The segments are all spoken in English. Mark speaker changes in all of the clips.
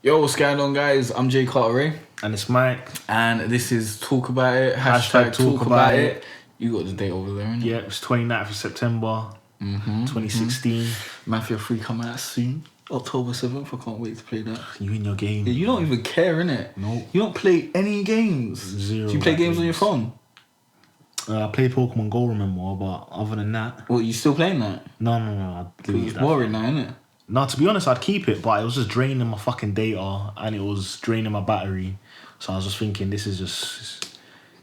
Speaker 1: Yo, what's going on, guys? I'm Jay Cartere.
Speaker 2: And it's Mike.
Speaker 1: And this is Talk About It. Hashtag Talk About It. You got the date over there, innit?
Speaker 2: Yeah, it's 29th of September, 2016.
Speaker 1: Mafia 3 coming out soon. October 7th. I can't wait to play that.
Speaker 2: You in your game.
Speaker 1: Yeah, you don't even care, innit?
Speaker 2: No.
Speaker 1: You don't play any games.
Speaker 2: Zero.
Speaker 1: Do you play games on your phone?
Speaker 2: I play Pokemon Go, remember, but other than that...
Speaker 1: Well, you still playing that?
Speaker 2: No. I'd delete
Speaker 1: It's
Speaker 2: that.
Speaker 1: boring now, innit?
Speaker 2: No, to be honest, I'd keep it, but it was just draining my fucking data and it was draining my battery. So I was just thinking, this is just...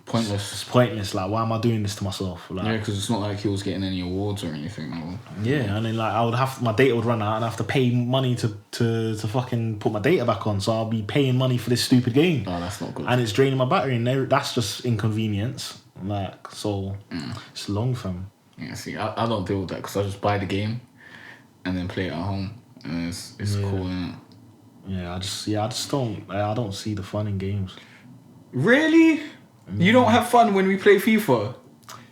Speaker 1: Pointless.
Speaker 2: It's pointless. Like, why am I doing this to myself? Like,
Speaker 1: Yeah, because it's not like he was getting any awards or anything. Or...
Speaker 2: Yeah, and then like I would have my data would run out and I have to pay money to fucking put my data back on. So I'll be paying money for this stupid game.
Speaker 1: Oh, that's not good.
Speaker 2: And it's draining my battery, and that's just inconvenience. Like, so it's long, fam.
Speaker 1: Yeah, see, I don't deal with that because I just buy the game and then play it at home, and it's cool, innit?
Speaker 2: Yeah, I don't see the fun in games.
Speaker 1: Really? You don't have fun when we play FIFA?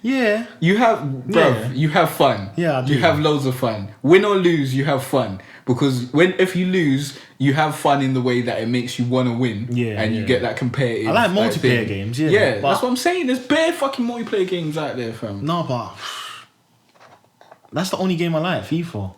Speaker 2: Yeah.
Speaker 1: You have, bruv, you have fun.
Speaker 2: Yeah, I do.
Speaker 1: You have loads of fun. Win or lose, you have fun. Because if you lose, you have fun in the way that it makes you want to win.
Speaker 2: Yeah,
Speaker 1: and you get that competitive.
Speaker 2: I like multiplayer
Speaker 1: thing.
Speaker 2: games, yeah.
Speaker 1: Yeah,
Speaker 2: but
Speaker 1: that's what I'm saying. There's bare fucking multiplayer games out there, fam.
Speaker 2: No, but that's the only game I like, FIFA.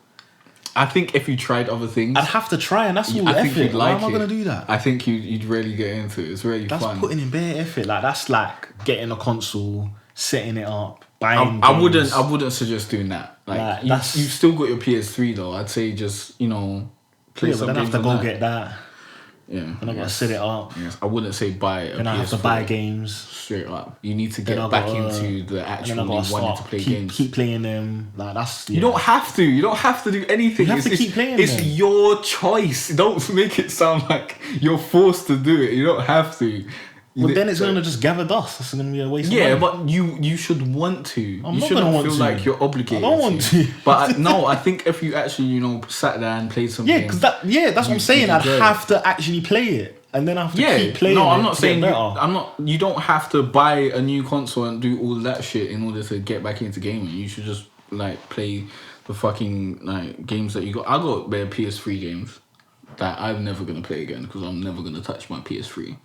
Speaker 1: I think if you tried other things...
Speaker 2: I'd have to try, and that's all
Speaker 1: I think
Speaker 2: effort.
Speaker 1: you'd like
Speaker 2: Why am I going to do that?
Speaker 1: I think you'd really get into it. It's really
Speaker 2: That's
Speaker 1: fun.
Speaker 2: putting in bare effort. Like, that's like getting a console, setting it up, buying
Speaker 1: I
Speaker 2: games.
Speaker 1: wouldn't suggest doing that. Like you've
Speaker 2: that's...
Speaker 1: still got your PS3 though. I'd say just, play
Speaker 2: Yeah,
Speaker 1: some
Speaker 2: but then I
Speaker 1: games
Speaker 2: have to
Speaker 1: on
Speaker 2: go
Speaker 1: that.
Speaker 2: get that.
Speaker 1: Yeah.
Speaker 2: Then I got to set it up.
Speaker 1: Yes. I wouldn't say buy a
Speaker 2: Then I have to
Speaker 1: PS4
Speaker 2: buy games.
Speaker 1: straight up. You need to
Speaker 2: Then
Speaker 1: get
Speaker 2: I
Speaker 1: back
Speaker 2: gotta-
Speaker 1: into the actual
Speaker 2: And then I got to
Speaker 1: wanting
Speaker 2: start
Speaker 1: to play games.
Speaker 2: keep playing them. Like, that's...
Speaker 1: You don't have to. You don't have to do anything.
Speaker 2: You have to keep playing
Speaker 1: It's
Speaker 2: them.
Speaker 1: your choice. Don't make it sound like you're forced to do it. You don't have to.
Speaker 2: But then it's going to just gather dust. That's going to be a waste of
Speaker 1: Yeah,
Speaker 2: money.
Speaker 1: but you should want to. You
Speaker 2: not
Speaker 1: shouldn't
Speaker 2: gonna want
Speaker 1: feel
Speaker 2: to.
Speaker 1: like you're obligated.
Speaker 2: I don't want to.
Speaker 1: But I think if you actually, sat there and played some
Speaker 2: Yeah,
Speaker 1: games...
Speaker 2: because that's what I'm saying. I'd have to actually play it. And then I have to keep playing
Speaker 1: no, I'm
Speaker 2: it
Speaker 1: not
Speaker 2: to
Speaker 1: saying
Speaker 2: get
Speaker 1: you,
Speaker 2: better.
Speaker 1: you don't have to buy a new console and do all that shit in order to get back into gaming. You should just play the fucking games that you got. I got bare PS3 games that I'm never gonna play again because I'm never gonna touch my PS3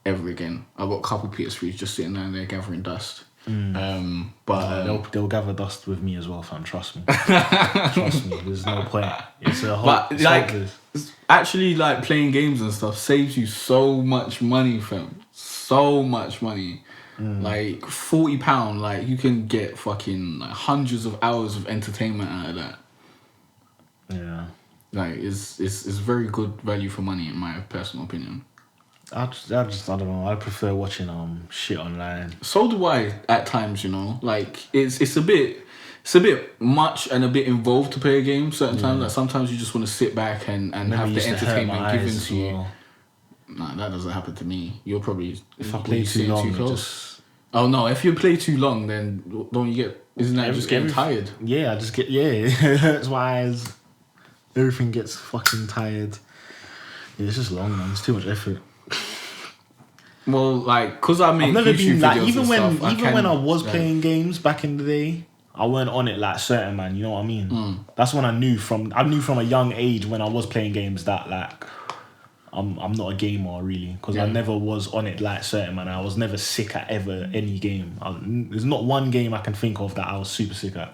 Speaker 1: ever again. I got a couple PS3s just sitting down there gathering dust. But
Speaker 2: they'll gather dust with me as well, fam. Trust me. Trust me. There's no point. It's a whole.
Speaker 1: But
Speaker 2: it's
Speaker 1: like,
Speaker 2: hopeless.
Speaker 1: actually, playing games and stuff saves you so much money, fam. So much money. Like £40, like you can get fucking hundreds of hours of entertainment out of that.
Speaker 2: Yeah.
Speaker 1: Like it's very good value for money in my personal opinion.
Speaker 2: I don't know. I prefer watching shit online.
Speaker 1: So do I at times, Like it's a bit much and a bit involved to play a game certain times. Like sometimes you just want to sit back and have the entertainment given to you.
Speaker 2: Well.
Speaker 1: Nah, that doesn't happen to me. You're probably
Speaker 2: If I play too long,
Speaker 1: Oh no, if you play too long, then don't you get... Isn't that just getting tired?
Speaker 2: Yeah, I just get... Yeah, that's why everything gets fucking tired. Yeah, it's just long, man. It's too much effort.
Speaker 1: Well, because I make
Speaker 2: I've never
Speaker 1: YouTube
Speaker 2: been
Speaker 1: videos
Speaker 2: even
Speaker 1: and
Speaker 2: when
Speaker 1: stuff,
Speaker 2: when I was playing games back in the day, I weren't on it like certain, man. You know what I mean? That's when I knew from a young age when I was playing games that I'm not a gamer really, because I never was on it like certain, man. I was never sick at any game. There's not one game I can think of that I was super sick at.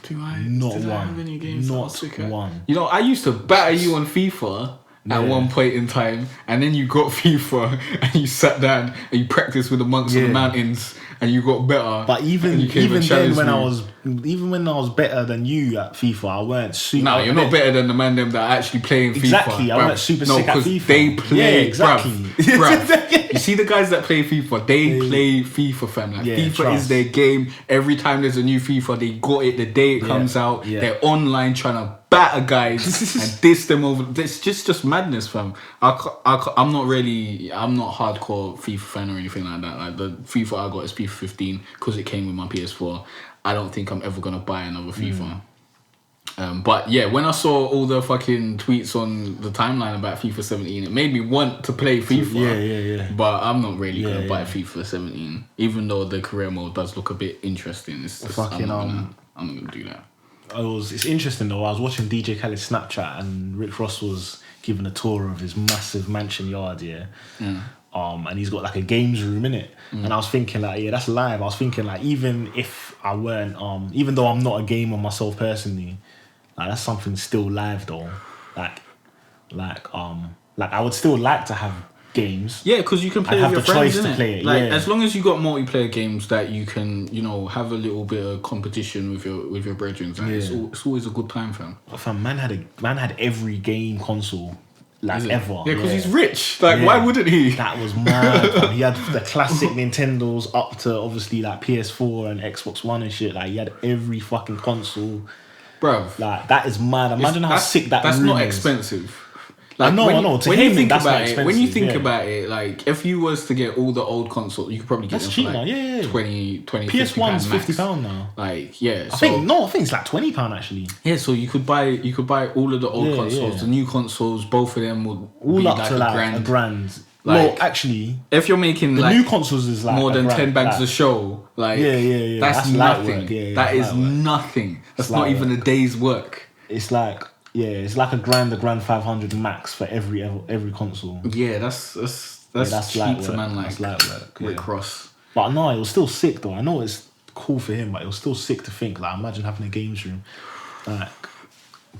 Speaker 1: Do I?
Speaker 2: Not
Speaker 1: did
Speaker 2: one.
Speaker 1: I have any games
Speaker 2: Not
Speaker 1: that I was sick at?
Speaker 2: one.
Speaker 1: I used to batter you on FIFA at one point in time, and then you got FIFA and you sat down and you practiced with the monks on the mountains and you got better.
Speaker 2: But even then, when I was better than you at FIFA, I weren't super.
Speaker 1: No, you're not better than the man them that are actually playing FIFA.
Speaker 2: Exactly, I weren't super sick at FIFA.
Speaker 1: They play,
Speaker 2: yeah, exactly.
Speaker 1: bruv. You see the guys that play FIFA, they play FIFA, fam. FIFA is their game. Every time there's a new FIFA, they got it the day it comes out. Yeah. They're online trying to batter guys and diss them over. It's just madness, fam. I'm not hardcore FIFA fan or anything like that. Like the FIFA I got is FIFA 15 because it came with my PS4. I don't think I'm ever gonna buy another FIFA. But yeah, when I saw all the fucking tweets on the timeline about FIFA 17, it made me want to play FIFA.
Speaker 2: Yeah.
Speaker 1: But I'm not really gonna buy FIFA 17, even though the career mode does look a bit interesting. I'm not gonna do that.
Speaker 2: It's interesting though. I was watching DJ Khaled's Snapchat and Rick Ross was giving a tour of his massive mansion yard, and he's got like a games room in it. And I was thinking like, yeah, that's live. I was thinking like, even if I weren't, even though I'm not a gamer myself personally, like that's something still live though. Like I would still like to have games.
Speaker 1: Yeah, because you can play with your friends, innit?
Speaker 2: Play it,
Speaker 1: like as long as you got multiplayer games that you can, have a little bit of competition with your brethren. Like, it's always a good time, fam.
Speaker 2: Fam, man had every game console. Like ever.
Speaker 1: Yeah, because he's rich. Like, why wouldn't he?
Speaker 2: That was mad. Fam. He had the classic Nintendos up to obviously like PS4 and Xbox One and shit. Like, he had every fucking console.
Speaker 1: Bruv.
Speaker 2: Like, that is mad. Imagine how sick that
Speaker 1: That's
Speaker 2: room
Speaker 1: not
Speaker 2: is.
Speaker 1: expensive.
Speaker 2: Like, I know.
Speaker 1: When you think about it, like if you was to get all the old consoles, you could probably get them for like 20
Speaker 2: PS1's £50 now.
Speaker 1: Like I
Speaker 2: think it's like £20 actually.
Speaker 1: Yeah, so you could buy all of the old consoles, the new consoles, both of them would
Speaker 2: all
Speaker 1: be
Speaker 2: up
Speaker 1: like
Speaker 2: to like a grand.
Speaker 1: Like,
Speaker 2: well, actually,
Speaker 1: if you're making
Speaker 2: the
Speaker 1: like
Speaker 2: new consoles is like
Speaker 1: more than
Speaker 2: grand,
Speaker 1: 10 bags
Speaker 2: like,
Speaker 1: a show, like that's nothing. That is nothing. That's not even a day's work.
Speaker 2: It's like. Yeah, it's like a grand 500 max for every console.
Speaker 1: Yeah, that's cheap to man like Rick Ross.
Speaker 2: But no, it was still sick though. I know it's cool for him, but it was still sick to think. Like, imagine having a games room. Like,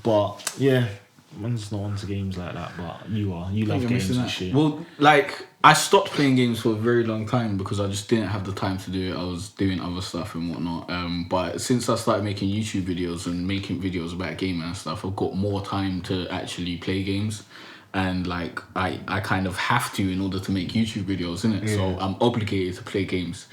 Speaker 2: but yeah, man's not onto games like that. But you are. You love games and shit.
Speaker 1: Well, like I stopped playing games for a very long time because I just didn't have the time to do it. I was doing other stuff and whatnot. But since I started making YouTube videos and making videos about gaming and stuff, I've got more time to actually play games. And like I kind of have to in order to make YouTube videos, innit? Yeah. So I'm obligated to play games.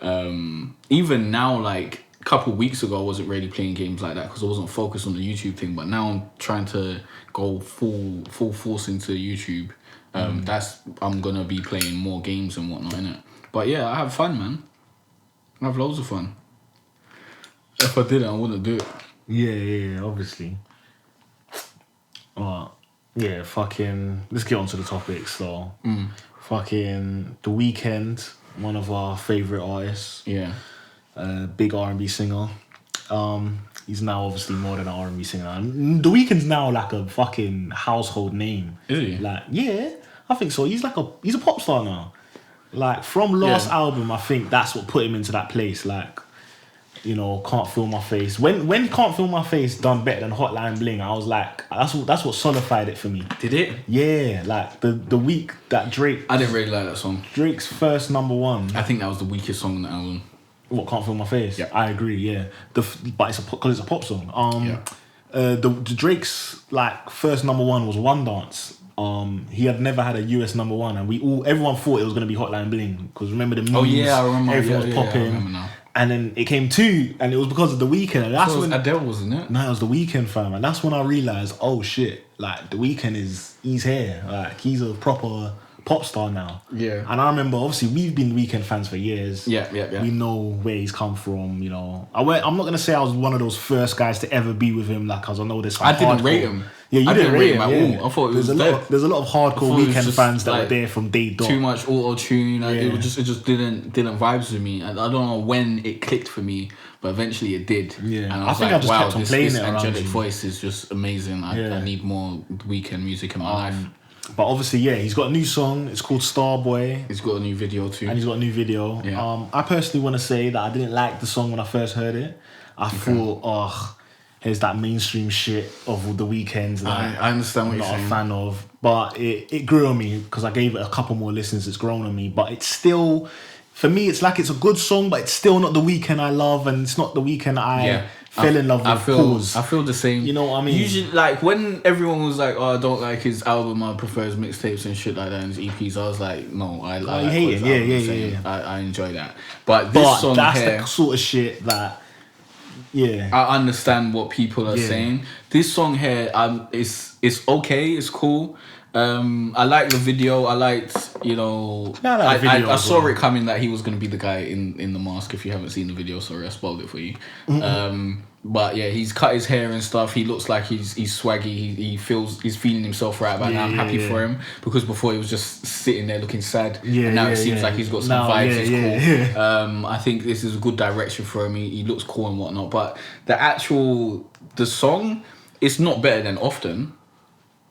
Speaker 1: Even now, like a couple of weeks ago, I wasn't really playing games like that because I wasn't focused on the YouTube thing. But now I'm trying to go full force into YouTube. I'm gonna be playing more games and whatnot, innit? But yeah, I have fun, man. I have loads of fun. If I didn't, I wouldn't do it.
Speaker 2: Yeah, obviously. Yeah, fucking. Let's get on to the topics. So, fucking The Weeknd, one of our favorite artists.
Speaker 1: Yeah.
Speaker 2: Big R&B singer. He's now obviously more than an R&B singer. The Weeknd's now like a fucking household name.
Speaker 1: Is he?
Speaker 2: Like, yeah, I think so. He's a pop star now. Like, from last album, I think that's what put him into that place. Like, Can't Feel My Face. When Can't Feel My Face done better than Hotline Bling, I was like, that's what solidified it for me.
Speaker 1: Did it?
Speaker 2: Yeah, like the week that Drake.
Speaker 1: I didn't really like that song.
Speaker 2: Drake's first #1.
Speaker 1: I think that was the weakest song on the album.
Speaker 2: What, Can't Feel My Face?
Speaker 1: Yeah,
Speaker 2: I agree. Yeah, but it's because it's a pop song. The Drake's like first #1 was One Dance. He had never had a US #1, and everyone thought it was gonna be Hotline Bling because remember the memes.
Speaker 1: Oh yeah, I remember.
Speaker 2: Everyone was popping.
Speaker 1: I remember now.
Speaker 2: And then it came 2, and it was because of The Weeknd. And that's when
Speaker 1: Adele, wasn't it?
Speaker 2: No, it was The Weeknd, fam. And that's when I realized, oh shit, like The Weeknd he's here. Like he's a proper pop star now.
Speaker 1: Yeah.
Speaker 2: And I remember, obviously, we've been Weeknd fans for years.
Speaker 1: Yeah.
Speaker 2: We know where he's come from. I'm not gonna say I was one of those first guys to ever be with him, like, cause I know this.
Speaker 1: I didn't rate him.
Speaker 2: Yeah, you didn't rate him
Speaker 1: at all. I thought it was dead.
Speaker 2: There's a lot of hardcore Weeknd fans that were there from day dot.
Speaker 1: Too much auto tune. It just didn't vibes with me. I don't know when it clicked for me, but eventually it did.
Speaker 2: Yeah,
Speaker 1: and
Speaker 2: I think I just kept on playing
Speaker 1: this
Speaker 2: it.
Speaker 1: Angelic voice is just amazing. I need more Weeknd music in my life.
Speaker 2: But obviously, yeah, he's got a new song. It's called Starboy.
Speaker 1: He's got a new video too.
Speaker 2: And he's got a new video.
Speaker 1: Yeah.
Speaker 2: I personally want to say that I didn't like the song when I first heard it. I thought, here's that mainstream shit of The Weeknd that
Speaker 1: I understand what you're saying.
Speaker 2: I'm not a fan of. But it grew on me because I gave it a couple more listens. It's grown on me. But it's still, for me, it's like it's a good song, but it's still not The Weeknd I love, and it's not The Weeknd I fell in love with.
Speaker 1: I feel the same.
Speaker 2: You know what I mean?
Speaker 1: Usually, like, when everyone was like, oh, I don't like his album, I prefer his mixtapes and shit like that, and his EPs, I was like, no, I like
Speaker 2: hate it. Yeah.
Speaker 1: I enjoy that. But this song
Speaker 2: that's
Speaker 1: here,
Speaker 2: the sort of shit that,
Speaker 1: I understand what people are saying. This song here, it's okay, it's cool. I like the video. I liked, I saw it coming that he was going to be the guy in the mask. If you haven't seen the video, sorry, I spoiled it for you. But yeah, he's cut his hair and stuff. He looks like he's swaggy. He's feeling himself right about now. I'm happy for him, because before he was just sitting there looking sad. And now it seems like he's got some vibes. It's cool. I think this is a good direction for him. He looks cool and whatnot. But the song, it's not better than Often.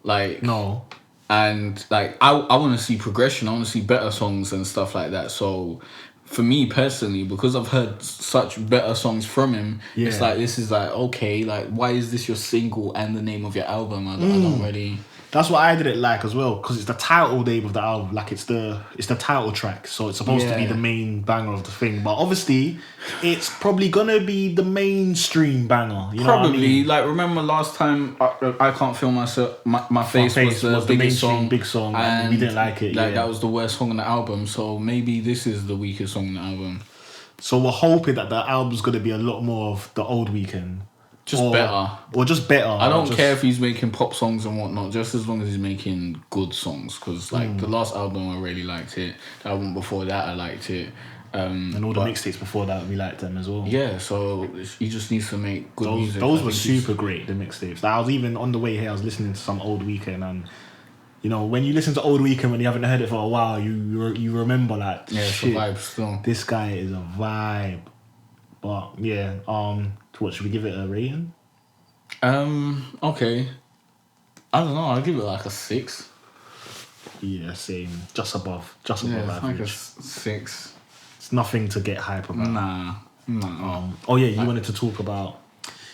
Speaker 1: Like,
Speaker 2: no.
Speaker 1: And like I want to see progression. I want to see better songs and stuff like that. So for me personally, because I've heard such better songs from him, it's like, this is like, okay, like, why is this your single and the name of your album? I don't really...
Speaker 2: That's what I didn't like as well, because it's the title name of the album, like it's the title track, so it's supposed to be the main banger of the thing. But obviously, it's probably gonna be the mainstream banger. You know what I mean?
Speaker 1: Like, remember last time I Can't Feel Myself, my face was the biggest song,
Speaker 2: big song, and we didn't like it.
Speaker 1: Like that was the worst song on the album. So maybe this is the weakest song on the album.
Speaker 2: So we're hoping that the album's gonna be a lot more of the old Weeknd.
Speaker 1: Better.
Speaker 2: Or just better.
Speaker 1: I don't care if he's making pop songs and whatnot, just as long as he's making good songs. Because, like, the last album, I really liked it. The album before that, I liked it.
Speaker 2: And all the mixtapes before that, we liked them as well.
Speaker 1: Yeah, so he just needs to make good music.
Speaker 2: Those were super great, the mixtapes. Like, I was even on the way here, I was listening to some old Weeknd, and you know, when you listen to old Weeknd when you haven't heard it for a while, you remember, like,
Speaker 1: it's a vibe still.
Speaker 2: This guy is a vibe. But yeah, what should we give it a rating?
Speaker 1: Okay. I don't know. I'll give it like a 6.
Speaker 2: Yeah, same. Just above average.
Speaker 1: Like a 6.
Speaker 2: It's nothing to get hype about.
Speaker 1: Nah.
Speaker 2: You wanted to talk about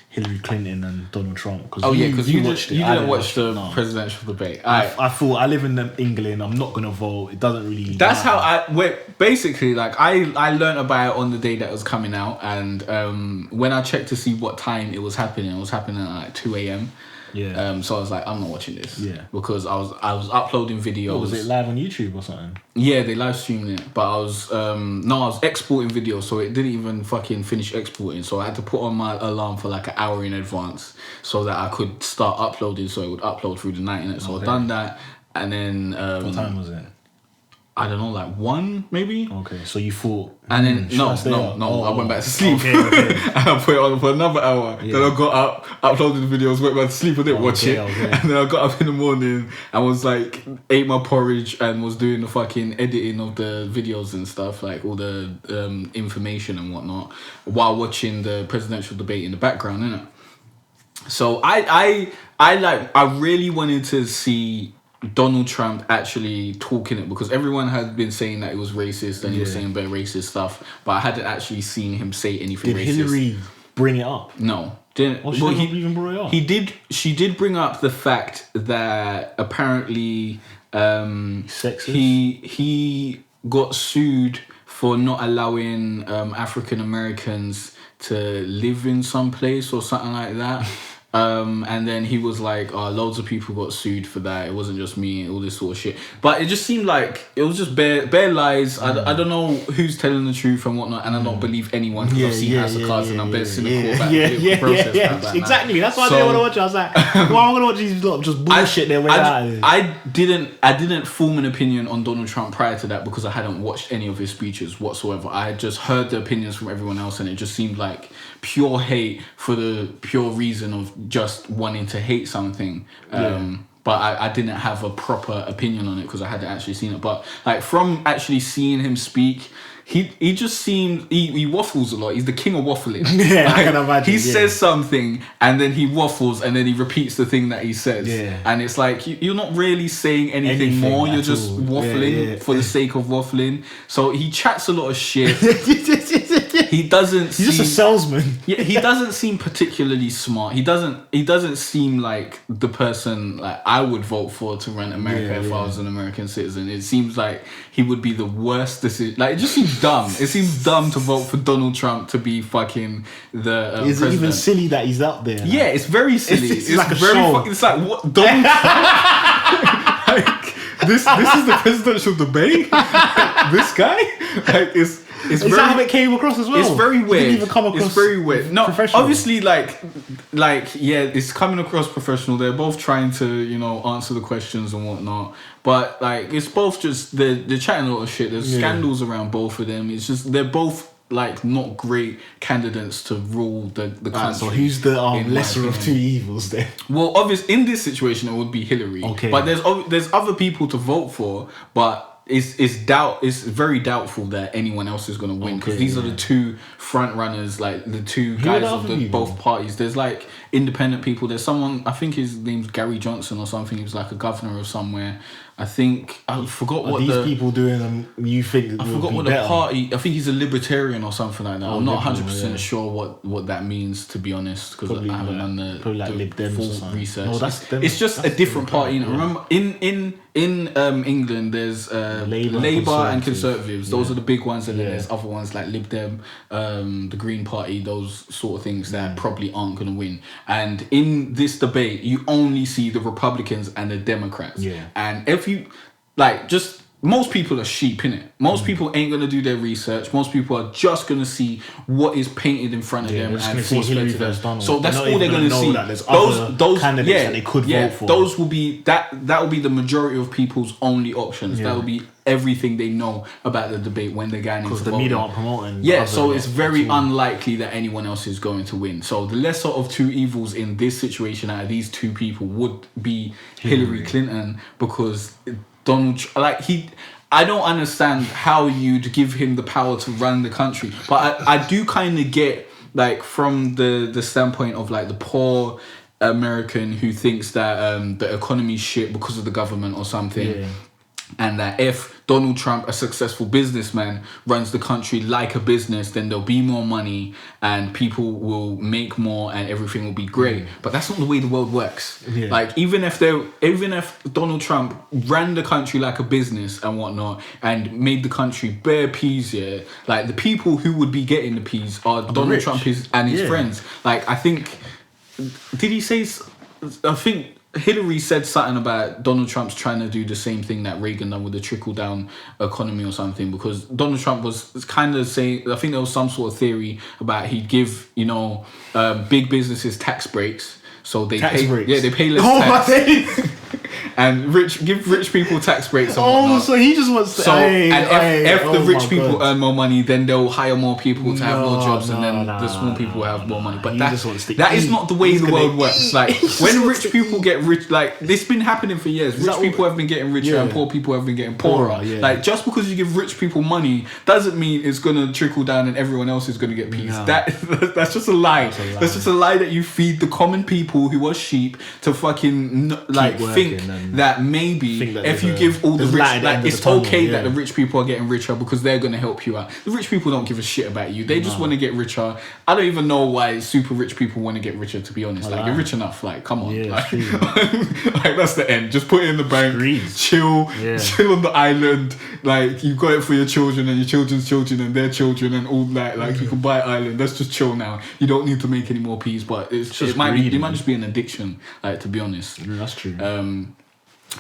Speaker 2: Hilary Clinton and Donald Trump.
Speaker 1: Because you didn't watch the presidential debate.
Speaker 2: I thought, I live in England, I'm not going to vote. It doesn't really...
Speaker 1: That's matter. Basically, like, I learned about it on the day that it was coming out, and when I checked to see what time it was happening at like 2 a.m.
Speaker 2: Yeah.
Speaker 1: So I was like, I'm not watching this.
Speaker 2: Yeah.
Speaker 1: Because I was uploading videos.
Speaker 2: Was it live on YouTube or something?
Speaker 1: Yeah, they live streamed it. But I was exporting videos, so it didn't even fucking finish exporting. So I had to put on my alarm for like an hour in advance so that I could start uploading, so it would upload through the night, innit? So I've done that, and then
Speaker 2: what time was it?
Speaker 1: I don't know, like 1 maybe.
Speaker 2: Okay, so you thought,
Speaker 1: and then no, I went back to sleep. Okay. And I put it on for another hour. Yeah. Then I got up, uploaded the videos, went back to sleep, I didn't watch it. And then I got up in the morning and was like, ate my porridge and was doing the fucking editing of the videos and stuff, like all the information and whatnot, while watching the presidential debate in the background, innit? So I really wanted to see Donald Trump actually talking it, because everyone had been saying that it was racist and he was saying very racist stuff, but I hadn't actually seen him say anything racist.
Speaker 2: Did Hillary bring it up?
Speaker 1: No, didn't.
Speaker 2: Well, she even brought it up.
Speaker 1: She did bring up the fact that apparently
Speaker 2: sexist.
Speaker 1: He got sued for not allowing African Americans to live in some place or something like that. And then he was like, loads of people got sued for that. It wasn't just me, all this sort of shit. But it just seemed like it was just bare lies. I don't know who's telling the truth and whatnot, and I don't believe anyone, because I've seen House of Cards and I'm very cynical about the process.
Speaker 2: Exactly. That's why I didn't want to watch it. I was like, well, I'm gonna watch these lot just bullshit their way out of it.
Speaker 1: I didn't form an opinion on Donald Trump prior to that, because I hadn't watched any of his speeches whatsoever. I had just heard the opinions from everyone else, and it just seemed like pure hate for the pure reason of just wanting to hate something. But I didn't have a proper opinion on it because I hadn't actually seen it. But like, from actually seeing him speak, he just seems, he waffles a lot. He's the king of waffling.
Speaker 2: Yeah,
Speaker 1: like,
Speaker 2: I can imagine.
Speaker 1: He says something and then he waffles and then he repeats the thing that he says.
Speaker 2: Yeah.
Speaker 1: And it's like, you're not really saying anything more. You're just waffling for the sake of waffling. So he chats a lot of shit. He doesn't.
Speaker 2: He's just a salesman.
Speaker 1: Yeah, he doesn't seem particularly smart. He doesn't seem like the person like I would vote for to run America if I was an American citizen. It seems like he would be the worst decision. Like, it just seems dumb. It seems dumb to vote for Donald Trump to be fucking the
Speaker 2: Is
Speaker 1: president.
Speaker 2: it even silly that he's up there? Like?
Speaker 1: Yeah, it's very silly.
Speaker 2: It's like a
Speaker 1: very
Speaker 2: show.
Speaker 1: It's like, what, Donald Trump? Like, this is the presidential debate. This guy, like, is
Speaker 2: very, that how it came across as well?
Speaker 1: It's very weird.
Speaker 2: It didn't even come across.
Speaker 1: It's very weird. No,
Speaker 2: professional.
Speaker 1: obviously, like, yeah, it's coming across professional. They're both trying to, answer the questions and whatnot. But like, it's both just they're chatting a lot of shit. There's scandals around both of them. It's just they're both like not great candidates to rule the country.
Speaker 2: So who's the lesser of two evils then?
Speaker 1: Well, obviously in this situation it would be Hilary.
Speaker 2: Okay.
Speaker 1: But there's other people to vote for, but it's very doubtful that anyone else is going to win, because these are the two front runners, like the two guys of both parties. There's like independent people. There's someone, I think his name's Gary Johnson or something. He was like a governor of somewhere. I forgot what
Speaker 2: these people doing. You think
Speaker 1: I forgot what the party. I think he's a libertarian or something like that. I'm not 100% sure what that means, to be honest, because I haven't done the full research. It's just a different party. Remember, in England, there's Labour and Conservatives. Those are the big ones, and then there's other ones like Lib Dem, the Green Party, those sort of things that probably aren't going to win. And in this debate, you only see the Republicans and the Democrats. Yeah. And if you most people are sheep, innit? Most people ain't gonna do their research. Most people are just gonna see what is painted in front of them and force fed to them. So that's all they're gonna see. Those candidates that they could vote for. Those will be that will be the majority of people's only options. That will be everything they know about the debate when they're going into voting. Because the media aren't promoting. Yeah, so it's very unlikely that anyone else is going to win. So the lesser of two evils in this situation out of these two people would be Hillary Clinton, because Donald, I don't understand how you'd give him the power to run the country, but I do kind of get, like, from the standpoint of like the poor American who thinks that the economy's shit because of the government or something, and that if Donald Trump, a successful businessman, runs the country like a business, then there'll be more money and people will make more and everything will be great. But that's not the way the world works. Like, even if Donald Trump ran the country like a business and whatnot and made the country bare peas, like, the people who would be getting the peas are Donald Trump and his friends. Like, I think, did he say? I think Hillary said something about Donald Trump's trying to do the same thing that Reagan done with the trickle-down economy or something, because Donald Trump was kind of saying, I think there was some sort of theory about he'd give, big businesses tax breaks. So they pay less tax. And give rich people tax breaks and whatnot. So he just wants to... if the rich people earn more money, then they'll hire more people to have more jobs, and then the small people will have more money. But that is not the way the world works. Like, when rich people get rich, like, this been happening for years. Rich people have been getting richer and poor people have been getting poorer. Like, just because you give rich people money doesn't mean it's going to trickle down and everyone else is going to get peace. No. That's just a lie. That's just a lie that you feed the common people who are sheep to fucking think that maybe if you give all the rich, like, it's okay that the rich people are getting richer because they're going to help you out. The rich people don't give a shit about you. They just want to get richer. I don't even know why super rich people want to get richer, to be honest. Like, you're rich enough. Like, come on. Like, that's the end. Just put it in the bank. Chill on the island. Like, you've got it for your children and your children's children and their children and all that. Like, you can buy an island. Let's just chill now. You don't need to make any more peas, but it might just be an addiction, like, to be honest. That's true.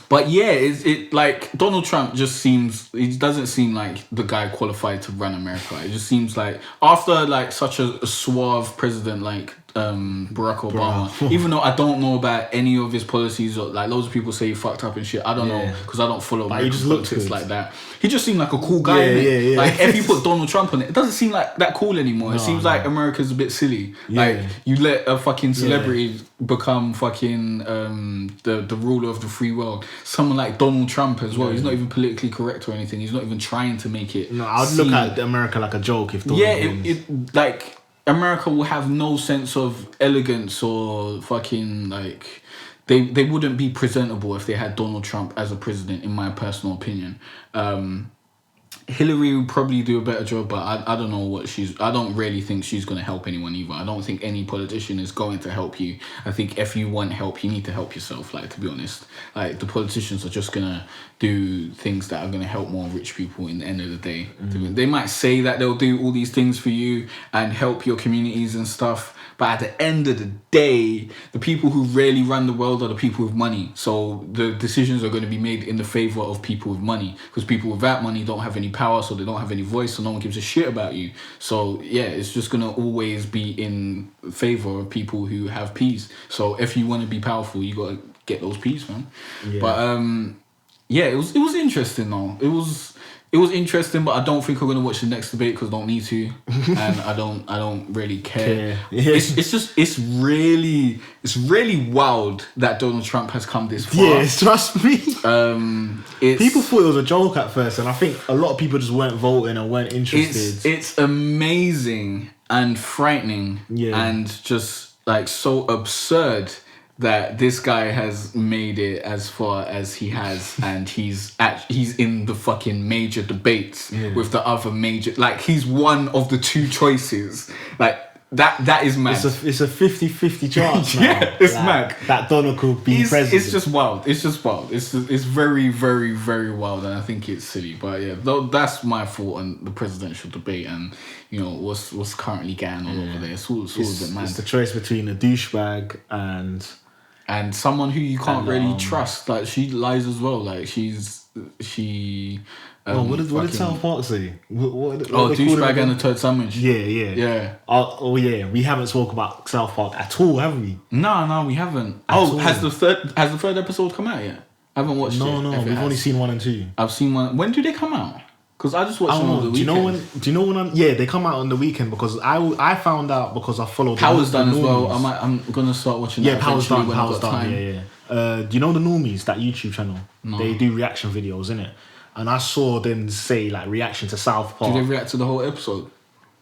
Speaker 1: But yeah, it like Donald Trump he doesn't seem like the guy qualified to run America. It just seems like, after like such a suave president like Barack Obama, even though I don't know about any of his policies, or like loads of people say he fucked up and shit, I don't know, because I don't follow American politics like that. He just seemed like a cool guy. Like, if you put Donald Trump on it doesn't seem like that cool anymore. It seems like America's a bit silly. Like, you let a fucking celebrity become fucking the ruler of the free world. Someone like Donald Trump as well. He's not even politically correct or anything. He's not even trying to make it. No, I'd look at America like a joke if Donald like, America will have no sense of elegance or fucking, like, they wouldn't be presentable if they had Donald Trump as a president, in my personal opinion. Hillary would probably do a better job, but I don't know I don't really think she's going to help anyone either. I don't think any politician is going to help you. I think if you want help, you need to help yourself, like, to be honest. Like, the politicians are just going to do things that are going to help more rich people in the end of the day. They might say that they'll do all these things for you and help your communities and stuff, but at the end of the day, the people who really run the world are the people with money. So the decisions are going to be made in the favor of people with money, because people without money don't have any power, so they don't have any voice, so no one gives a shit about you. So yeah, it's just going to always be in favor of people who have peas. So if you want to be powerful, you got to get those peas, man. But yeah, it was interesting though. It was interesting, but I don't think I'm gonna watch the next debate because I don't need to, and I don't really care. Yeah. It's really wild that Donald Trump has come this far.
Speaker 2: Yeah, trust me. People thought it was a joke at first, and I think a lot of people just weren't voting and weren't interested.
Speaker 1: It's amazing and frightening, and just like so absurd that this guy has made it as far as he has, and he's in the fucking major debates with the other major, like he's one of the two choices, like that is mad.
Speaker 2: It's a 50-50 chance now.
Speaker 1: Yeah, it's mad
Speaker 2: that Donald could be president.
Speaker 1: It's just wild. It's very, very, very wild, and I think it's silly. But yeah, that's my thought on the presidential debate, and you know what's currently going on over there. It's a bit mad.
Speaker 2: It's the choice between a douchebag
Speaker 1: and someone who you can't really trust. Like she lies as well. Like she.
Speaker 2: What did South Park say? What
Speaker 1: douchebag and a turd sandwich.
Speaker 2: Yeah. We haven't spoken about South Park at all, have we?
Speaker 1: No, we haven't. Has the third episode come out yet? I haven't watched it.
Speaker 2: No, we've only seen 1 and 2.
Speaker 1: I've seen 1. When do they come out? Because I just watched them on the weekend.
Speaker 2: Do you know when? They come out on the weekend because I found out because I followed.
Speaker 1: Power's Done as well. I'm gonna start watching.
Speaker 2: Yeah, Power's Done. Yeah. Do you know the Normies, that YouTube channel? No. They do reaction videos, innit? And I saw them say like reaction to South Park.
Speaker 1: Do they react to the whole episode?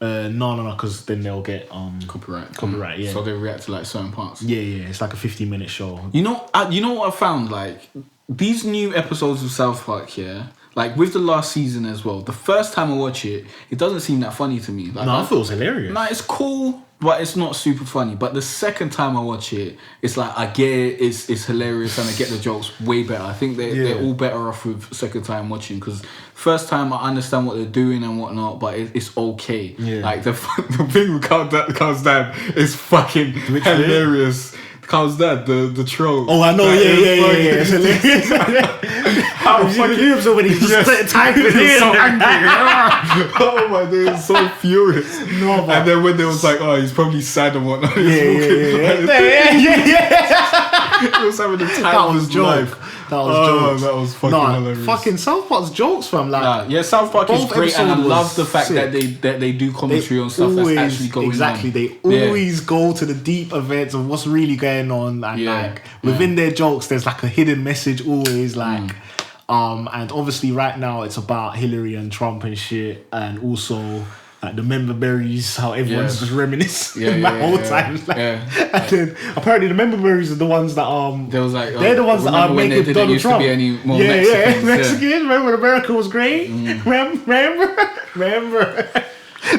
Speaker 2: No, because then they'll get
Speaker 1: copyright. Yeah. So they react to like certain parts.
Speaker 2: Yeah. It's like a 50-minute show.
Speaker 1: You know what I found? Like these new episodes of South Park here. Like with the last season as well, the first time I watch it, it doesn't seem that funny to me. Like,
Speaker 2: I thought it was hilarious.
Speaker 1: Nah, it's cool, but it's not super funny. But the second time I watch it, it's like I get it, it's hilarious, and I get the jokes way better. I think they're all better off with second time watching, because first time I understand what they're doing and whatnot, but it's okay. Yeah. Like the thing with Carl's dad is fucking hilarious. Carl's dad, the troll.
Speaker 2: Oh, I know, yeah. It's hilarious. How fucking so when he's just typing in.
Speaker 1: So angry. Oh my god, he's so furious. No, and then when they was like, oh, he's probably sad and whatnot.
Speaker 2: Yeah.
Speaker 1: He was having the time of his life. That was fucking hilarious.
Speaker 2: Fucking South Park's jokes, fam. Like,
Speaker 1: South Park is great, and I love the fact that they do commentary on stuff that's actually going on.
Speaker 2: Exactly, they always go to the deep events of what's really going on, and like within their jokes, there's like a hidden message always, like. And obviously right now it's about Hilary and Trump and shit, and also like the member berries, how everyone's just reminiscing the whole time. And then apparently the member berries are the ones that
Speaker 1: there was like
Speaker 2: they're the ones that are making Donald Trump. Mexicans. Remember when America was great? Remember.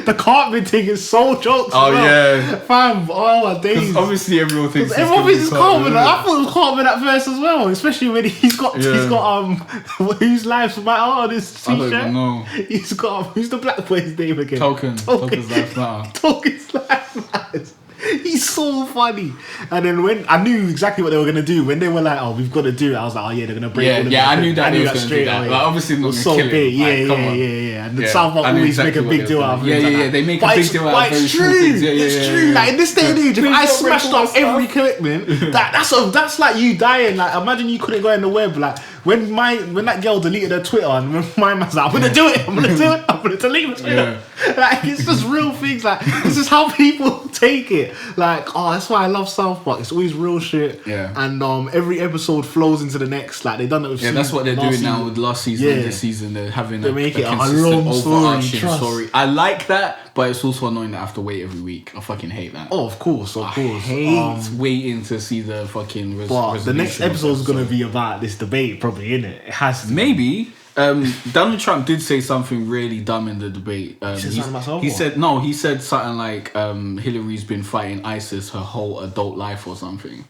Speaker 2: The Cartman thing is so jokes.
Speaker 1: Oh yeah,
Speaker 2: fam. Oh my days.
Speaker 1: Obviously everyone thinks
Speaker 2: it's Cartman. I thought it was Cartman at first as well, especially when he's got whose lives matter on this t-shirt.
Speaker 1: I don't know.
Speaker 2: He's got who's the black boy's name again?
Speaker 1: Token's life matter.
Speaker 2: Token's life matters. He's so funny. And then when I knew exactly what they were gonna do, when they were like, "Oh, we've got to do it," I was like, "Oh yeah, they're gonna break."
Speaker 1: I knew that they were gonna do that. Like, obviously, not
Speaker 2: so
Speaker 1: gonna kill
Speaker 2: big. Yeah. And the South Park always make a big deal out of it.
Speaker 1: Yeah. They make a big deal out of very small things.
Speaker 2: It's true. Like in this day and age, if I smashed up every commitment, that's like you dying. Like imagine you couldn't go in the web. Like when that girl deleted her Twitter, and when my man's like, I'm gonna do it. I'm gonna delete my Twitter. Like it's just real things. Like this is how people take it. Like that's why I love South Park. It's always real shit.
Speaker 1: Yeah.
Speaker 2: And every episode flows into the next. Like they done it with
Speaker 1: that's what they're doing now with last season and this season. They're having a
Speaker 2: long
Speaker 1: overarching story. I like that, but it's also annoying that I have to wait every week. I fucking hate that.
Speaker 2: Oh, of course.
Speaker 1: I hate waiting to see the fucking resolution.
Speaker 2: The next episode is gonna be about this debate, probably, innit? It has to.
Speaker 1: Maybe. Donald Trump did say something really dumb in the debate. He said something like Hillary's been fighting ISIS her whole adult life or something.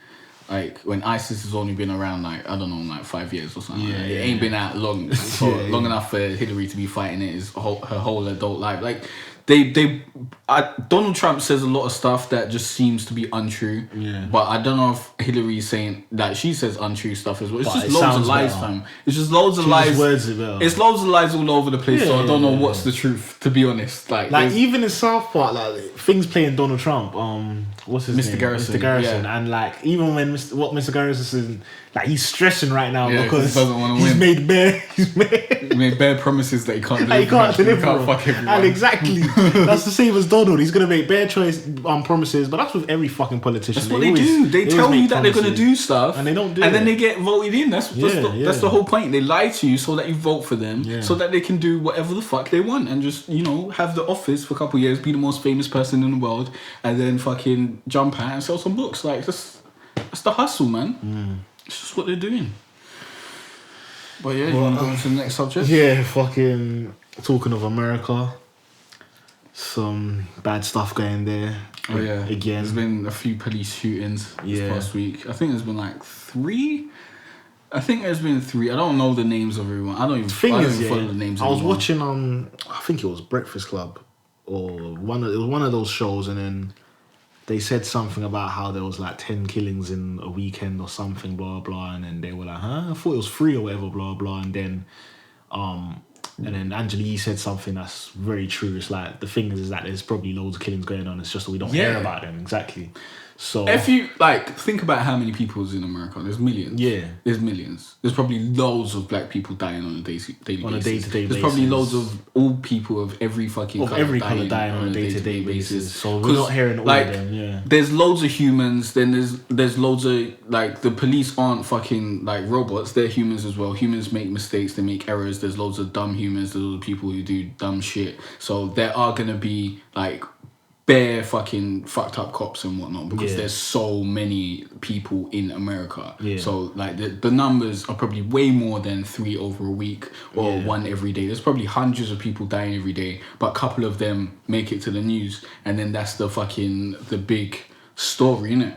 Speaker 1: Like when ISIS has only been around like 5 years or something. It ain't been that long, long enough for Hillary to be fighting it her whole adult life. Like Donald Trump says a lot of stuff that just seems to be untrue. Yeah. But I don't know if Hillary's saying that she says untrue stuff as well. It's just loads of lies, fam. It's just loads of lies. It's loads of lies all over the place. So I don't know what's the truth, to be honest. Like
Speaker 2: even in South Park, like things playing Donald Trump. What's his name?
Speaker 1: Mr. Garrison.
Speaker 2: And like even when Mr. Garrison like he's stressing right now because
Speaker 1: he doesn't want to
Speaker 2: he's
Speaker 1: win.
Speaker 2: He made bare
Speaker 1: promises that he can't deliver.
Speaker 2: he can't deliver.
Speaker 1: He can't fuck everyone.
Speaker 2: And exactly, that's the same as Donald. He's gonna make bare choice promises, but that's with every fucking politician.
Speaker 1: That's what they do. They tell you that they're gonna do stuff,
Speaker 2: and they don't do
Speaker 1: and
Speaker 2: it.
Speaker 1: then they get voted in. That's the whole point. They lie to you so that you vote for them, so that they can do whatever the fuck they want and just have the office for a couple of years, be the most famous person in the world, and then fucking jump out and sell some books. Like that's the hustle, man. It's just what they're doing. But yeah, you want to go on to the next subject?
Speaker 2: Yeah, fucking talking of America, some bad stuff going there.
Speaker 1: Oh yeah,
Speaker 2: again.
Speaker 1: There's been a few police shootings this past week. I think there's been like 3. I think there's been 3. I don't know the names of everyone. I don't even follow the names.
Speaker 2: I was watching I think it was Breakfast Club, or it was one of those shows, and then they said something about how there was like 10 killings in a weekend or something, blah blah, and then they were like, I thought it was 3 or whatever, blah blah, and then Angela Yee said something that's very true. It's like the thing is that there's probably loads of killings going on. It's just that we don't hear about them. Exactly. So
Speaker 1: if you think about how many people is in America, there's millions. Yeah, there's millions. There's probably loads of black people dying on a daily basis. There's probably loads of all people of every fucking
Speaker 2: color dying on a day-to-day basis. So we're not hearing all of them. Yeah,
Speaker 1: there's loads of humans. Then there's loads of the police aren't fucking robots. They're humans as well. Humans make mistakes. They make errors. There's loads of dumb humans. There's loads of people who do dumb shit. So there are gonna be bare fucking fucked up cops and whatnot because there's so many people in America. Yeah. So the numbers are probably way more than 3 over a week or 1 every day. There's probably hundreds of people dying every day, but a couple of them make it to the news, and then that's the big story, innit?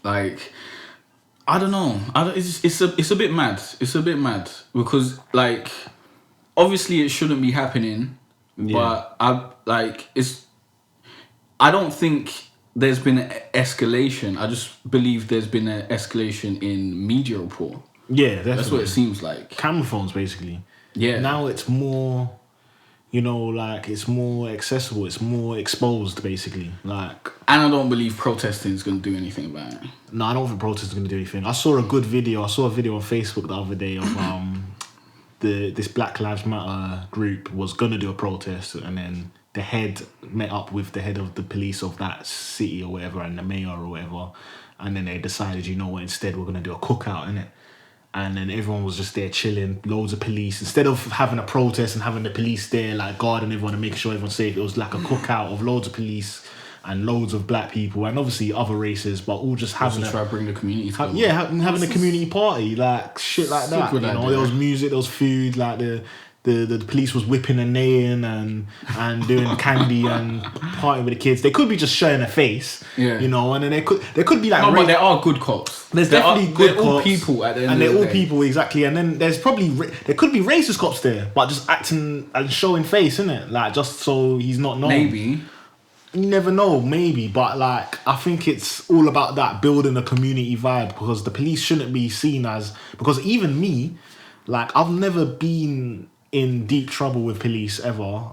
Speaker 1: I don't know. It's a bit mad. It's a bit mad because obviously it shouldn't be happening, but I don't think there's been an escalation. I just believe there's been an escalation in media report.
Speaker 2: Yeah, definitely.
Speaker 1: That's what it seems like.
Speaker 2: Camera phones, basically. Yeah. Now it's more, it's more accessible. It's more exposed, basically. And
Speaker 1: I don't believe protesting is going to do anything about it.
Speaker 2: No, I don't think protesting is going to do anything. I saw a video on Facebook the other day of this Black Lives Matter group was going to do a protest, and then the head met up with the head of the police of that city or whatever, and the mayor or whatever, and then they decided, instead we're going to do a cookout, innit? And then everyone was just there chilling, loads of police. Instead of having a protest and having the police there guarding everyone and making sure everyone's safe, it was like a cookout of loads of police and loads of black people and obviously other races, but all just having
Speaker 1: try to bring the community together.
Speaker 2: Having a community party, shit like that. There was music, there was food, the police was whipping and neighing and doing candy and partying with the kids. They could be just showing a face, and then they could be
Speaker 1: but there are good cops.
Speaker 2: There's definitely good cops.
Speaker 1: They're all people at the end of the day.
Speaker 2: And they're all people, exactly. And then there's probably, there could be racist cops there, but just acting and showing face, innit? Just so he's not known.
Speaker 1: Maybe.
Speaker 2: You never know, maybe. But I think it's all about that, building a community vibe, because the police shouldn't be seen as, because even me, I've never been in deep trouble with police ever.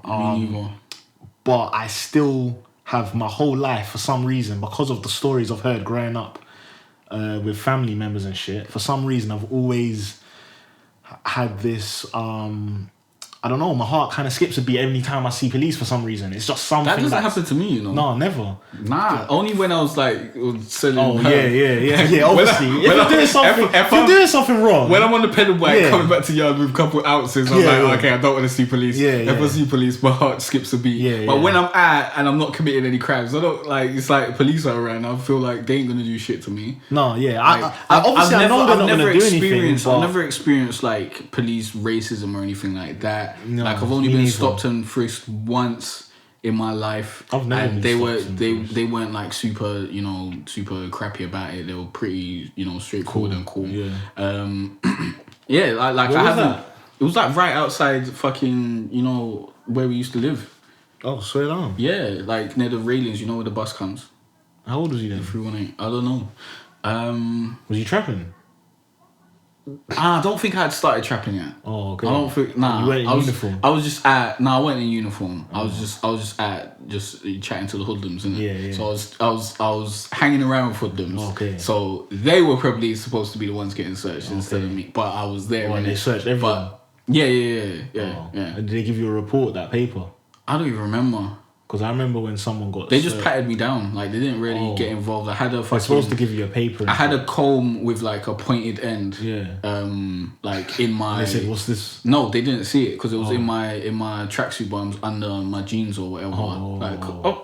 Speaker 2: But I still have my whole life, for some reason, because of the stories I've heard growing up with family members and shit, for some reason I've always had this I don't know, my heart kind of skips a beat every time I see police for some reason. It's just something
Speaker 1: that doesn't happen to me,
Speaker 2: No, never.
Speaker 1: Nah, only when I was selling.
Speaker 2: Oh yeah. Obviously, if you're doing something wrong.
Speaker 1: When I'm on the pedal bike coming back to yard with a couple of ounces, I'm okay, I don't want to see police. If I see police, my heart skips a beat. But when I'm and I'm not committing any crimes, I don't it's police are around. I feel like they ain't gonna do shit to me.
Speaker 2: No, yeah. I've never experienced
Speaker 1: police racism or anything like that.
Speaker 2: No,
Speaker 1: I've only been stopped and frisked once in my life.
Speaker 2: I've never been
Speaker 1: they weren't super super crappy about it. They were pretty straightforward and cool. Yeah. I haven't. It was right outside fucking where we used to live.
Speaker 2: Oh, swear down.
Speaker 1: Yeah, near the railings. Where the bus comes.
Speaker 2: How old was you then?
Speaker 1: 318. I don't know.
Speaker 2: Was you trapping?
Speaker 1: I don't think I had started trapping yet.
Speaker 2: Oh, Okay.
Speaker 1: I don't think. Nah,
Speaker 2: you weren't in uniform.
Speaker 1: I was just at. Nah, I wasn't in uniform. I was just chatting to the hoodlums, and so I was hanging around with hoodlums.
Speaker 2: Okay.
Speaker 1: So they were probably supposed to be the ones getting searched instead of me, but I was there.
Speaker 2: And they searched everyone.
Speaker 1: But yeah.
Speaker 2: And did they give you a report, that paper?
Speaker 1: I don't even remember.
Speaker 2: Because I remember when someone got...
Speaker 1: They just patted me down. Like, they didn't really get involved. I had a fucking...
Speaker 2: They're supposed to give you a paper.
Speaker 1: I had a comb with, like, a pointed end.
Speaker 2: Yeah.
Speaker 1: Like, in my...
Speaker 2: And they said, what's this?
Speaker 1: No, they didn't see it because it was in my tracksuit bottoms under my jeans or whatever.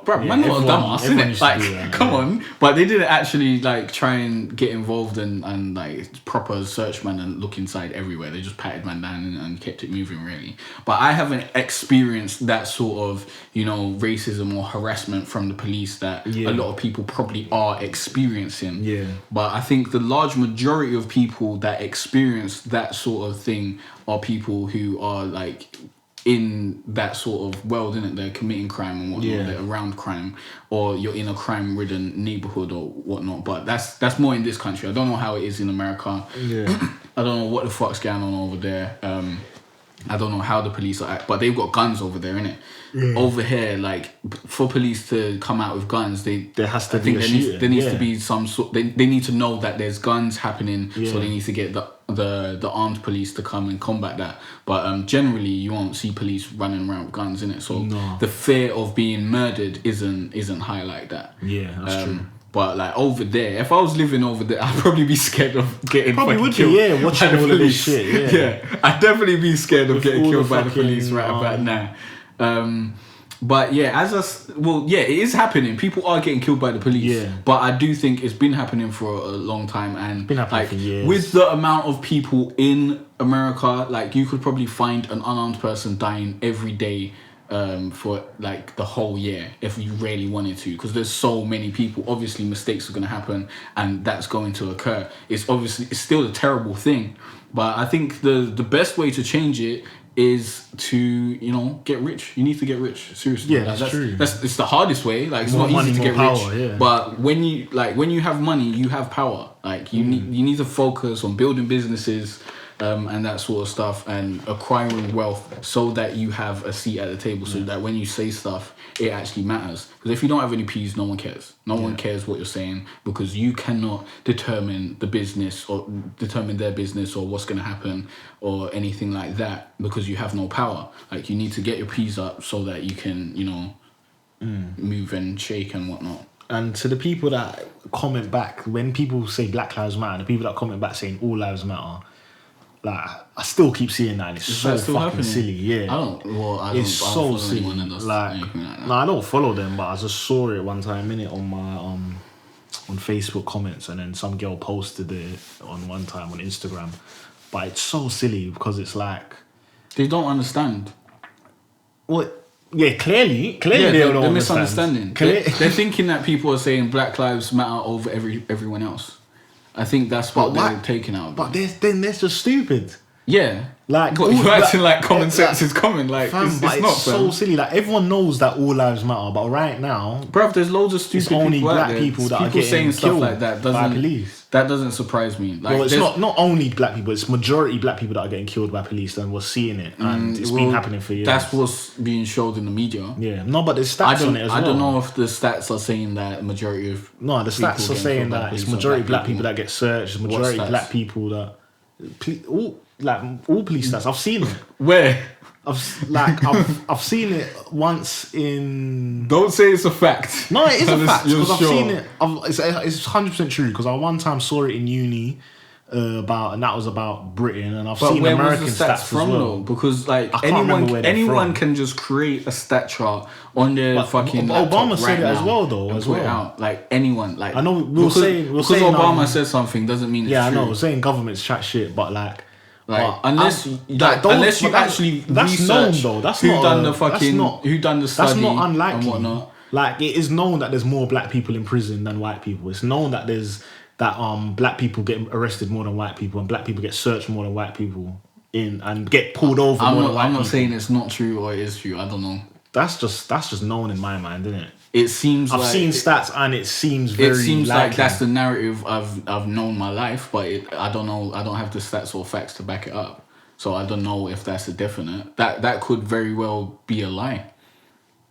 Speaker 1: Bro, man, not a dumbass, innit? Like, come on. But they didn't actually, like, try and get involved and like, proper search man and look inside everywhere. They just patted man down and kept it moving, really. But I haven't experienced that sort of, you know, racism or harassment from the police that a lot of people probably are experiencing.
Speaker 2: Yeah.
Speaker 1: But I think the large majority of people that experience that sort of thing are people who are like in that sort of world, innit? They're committing crime and whatnot, they're around crime, or you're in a crime-ridden neighborhood or whatnot. But that's more in this country. I don't know how it is in America.
Speaker 2: Yeah.
Speaker 1: I don't know what the fuck's going on over there. I don't know how the police are but they've got guns over there, innit? Over here, like, for police to come out with guns, there needs to be some sort. They need to know that there's guns happening, so they need to get the armed police to come and combat that. But generally, you won't see police running around with guns, innit? So the fear of being murdered isn't high like that.
Speaker 2: Yeah, that's true.
Speaker 1: But like over there, if I was living over there, I'd probably be scared of getting fucking killed.
Speaker 2: Watching all of this shit.
Speaker 1: Yeah, I'd definitely be scared of getting killed by the police right about now. But yeah, it is happening. People are getting killed by the police. Yeah. But I do think it's been happening for a long time, and
Speaker 2: been happening for years.
Speaker 1: With the amount of people in America, like you could probably find an unarmed person dying every day. For like the whole year if you really wanted to, because there's so many people. Obviously mistakes are going to happen and that's going to occur. It's still a terrible thing, but I think the best way to change it is to, you know, get rich. You need to get rich, seriously.
Speaker 2: Yeah, that's true.
Speaker 1: It's the hardest way. Like, it's
Speaker 2: more
Speaker 1: not easy to get
Speaker 2: power,
Speaker 1: rich, but when you have money, you have power. Like, you need to focus on building businesses and that sort of stuff, and acquiring wealth so that you have a seat at the table, so that when you say stuff, it actually matters. Because if you don't have any P's, no one cares. No one cares what you're saying, because you cannot determine the business or determine their business or what's going to happen or anything like that, because you have no power. Like, you need to get your P's up so that you can, you know, move and shake and whatnot.
Speaker 2: And to the people that comment back, when people say Black Lives Matter, the people that comment back saying all lives matter, like, I still keep seeing that, and it's so fucking silly. Yeah, I don't so silly. Like I don't follow them, but I just saw it one time on my on Facebook comments, and then some girl posted it on one time on Instagram. But it's so silly because it's like
Speaker 1: they don't understand.
Speaker 2: What? Yeah, clearly they don't understand.
Speaker 1: Misunderstanding. They're thinking that people are saying Black Lives Matter over everyone else. I think that's what they're taking out.
Speaker 2: But they're just stupid.
Speaker 1: Yeah.
Speaker 2: Like,
Speaker 1: you're acting like common sense is common. Like, it's not
Speaker 2: so silly. Like, everyone knows that all lives matter, but right now,
Speaker 1: bruv, there's loads of stupid people
Speaker 2: only black people that are getting
Speaker 1: saying stuff
Speaker 2: killed
Speaker 1: like that
Speaker 2: by police.
Speaker 1: That doesn't surprise me. Like,
Speaker 2: well, it's not only black people; it's majority black people that are getting killed by police, and we're seeing it, and it's been happening for years.
Speaker 1: That's what's being showed in the media.
Speaker 2: Yeah, no, but there's stats on it as well.
Speaker 1: I don't know if the stats are saying that majority of
Speaker 2: the stats are saying that it's majority black people that get searched, majority black people that all police stats. I've seen it.
Speaker 1: Where?
Speaker 2: I've seen it once in.
Speaker 1: Don't say it's a fact.
Speaker 2: No, it is a fact because I've seen it. It's 100% true because I one time saw it in uni and that was about Britain, and I've seen American stats from as well.
Speaker 1: Though? Because like anyone can just create a stat chart on their fucking.
Speaker 2: Obama said it
Speaker 1: right
Speaker 2: as well, though. As well,
Speaker 1: out. Like anyone, like
Speaker 2: I know
Speaker 1: because Obama said something doesn't mean it's true.
Speaker 2: I know. We're saying governments chat shit, but like.
Speaker 1: Unless you actually
Speaker 2: that's
Speaker 1: research
Speaker 2: known though. That's
Speaker 1: who
Speaker 2: not
Speaker 1: done the study.
Speaker 2: That's not unlikely.
Speaker 1: And whatnot.
Speaker 2: Like, it is known that there's more black people in prison than white people. It's known that black people get arrested more than white people, and black people get searched more than white people and get pulled over more than white people.
Speaker 1: I'm not saying it's not true or it is true. I don't know.
Speaker 2: That's just known in my mind, isn't it?
Speaker 1: It seems
Speaker 2: I've seen stats and it seems very likely.
Speaker 1: Like that's the narrative I've known my life, but I don't know. I don't have the stats or facts to back it up. So I don't know if that's a definite. That could very well be a lie.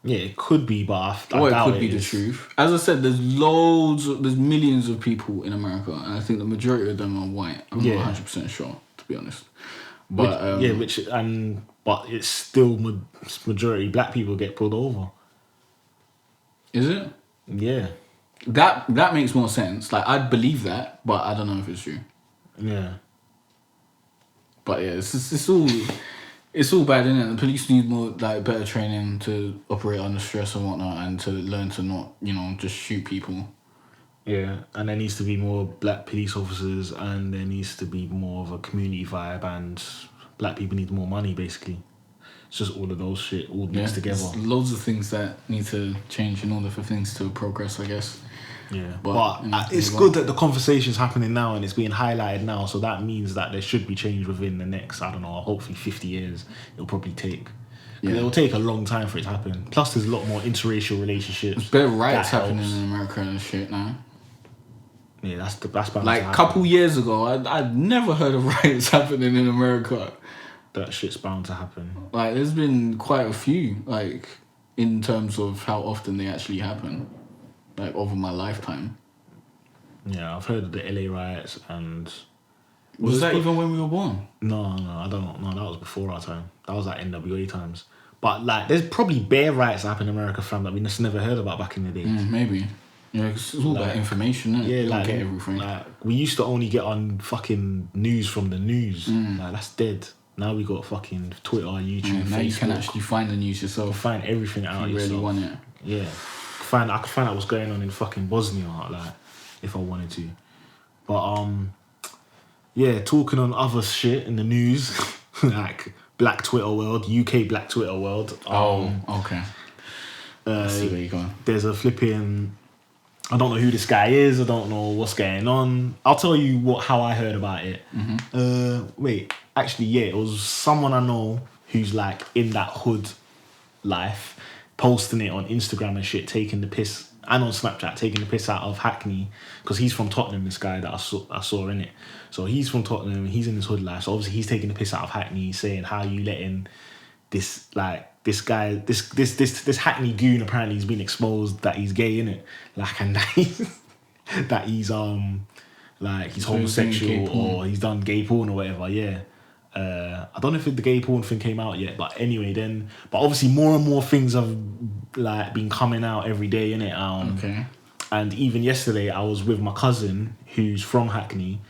Speaker 2: Yeah, it could be, but I
Speaker 1: or
Speaker 2: doubt
Speaker 1: it could be the truth. As I said, there's millions of people in America, and I think the majority of them are white. I'm not 100% sure, to be honest. But
Speaker 2: but it's still majority black people get pulled over.
Speaker 1: Is it?
Speaker 2: Yeah.
Speaker 1: That makes more sense. Like, I'd believe that, but I don't know if it's true.
Speaker 2: Yeah.
Speaker 1: But yeah, it's all bad, isn't it? The police need more, like, better training to operate under stress and whatnot, and to learn to not, just shoot people.
Speaker 2: Yeah, and there needs to be more black police officers, and there needs to be more of a community vibe, and black people need more money, basically. It's just all of those shit all mixed together.
Speaker 1: There's loads of things that need to change in order for things to progress, I guess.
Speaker 2: Yeah, but it's good that the conversation's happening now and it's being highlighted now, so that means that there should be change within the next, I don't know, hopefully 50 years. It'll probably take. Yeah. It'll take a long time for it to happen. Plus, there's a lot more interracial relationships.
Speaker 1: There's better riots happening in America and shit now.
Speaker 2: Yeah, that's bound
Speaker 1: like a couple years ago, I'd never heard of riots happening in America.
Speaker 2: That shit's bound to happen.
Speaker 1: Like, there's been quite a few, like, in terms of how often they actually happen, like, over my lifetime.
Speaker 2: Yeah, I've heard of the LA riots, and
Speaker 1: was that even when we were born?
Speaker 2: No, I don't. No, that was before our time. That was like NWA times. But like, there's probably bare riots that happen in America, fam, that we just never heard about back in the day.
Speaker 1: Maybe. Yeah, cause it's all about information, isn't it?
Speaker 2: Yeah,
Speaker 1: you
Speaker 2: like,
Speaker 1: get everything.
Speaker 2: Like, we used to only get on fucking news from the news. Like, that's dead. Now we got fucking Twitter, YouTube,
Speaker 1: now
Speaker 2: Facebook.
Speaker 1: You can actually find the news yourself.
Speaker 2: Find everything out
Speaker 1: if you
Speaker 2: yourself.
Speaker 1: really want it.
Speaker 2: Yeah. I could find out what's going on in fucking Bosnia, like, if I wanted to. But yeah, talking on other shit in the news, like Black Twitter world, UK Black Twitter world.
Speaker 1: Okay. I see where you're going.
Speaker 2: There's a flipping, I don't know who this guy is. I don't know what's going on. I'll tell you how I heard about it. Wait, actually, yeah, it was someone I know who's like in that hood life, posting it on Instagram and shit, taking the piss, and on Snapchat, taking the piss out of Hackney, because he's from Tottenham, this guy that I saw in it. So he's from Tottenham, he's in his hood life, so obviously he's taking the piss out of Hackney, saying how you letting this guy, this Hackney goon, apparently he's been exposed that he's gay, innit? Like, and that he's like he's homosexual or he's done gay porn or whatever, yeah. I don't know if the gay porn thing came out yet, but anyway, but obviously more and more things have like been coming out every day, innit?
Speaker 1: Okay.
Speaker 2: And even yesterday, I was with my cousin who's from Hackney,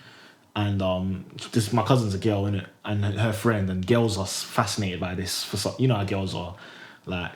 Speaker 2: and my cousin's a girl, innit? And her friend, and girls are fascinated by this. You know how girls are, like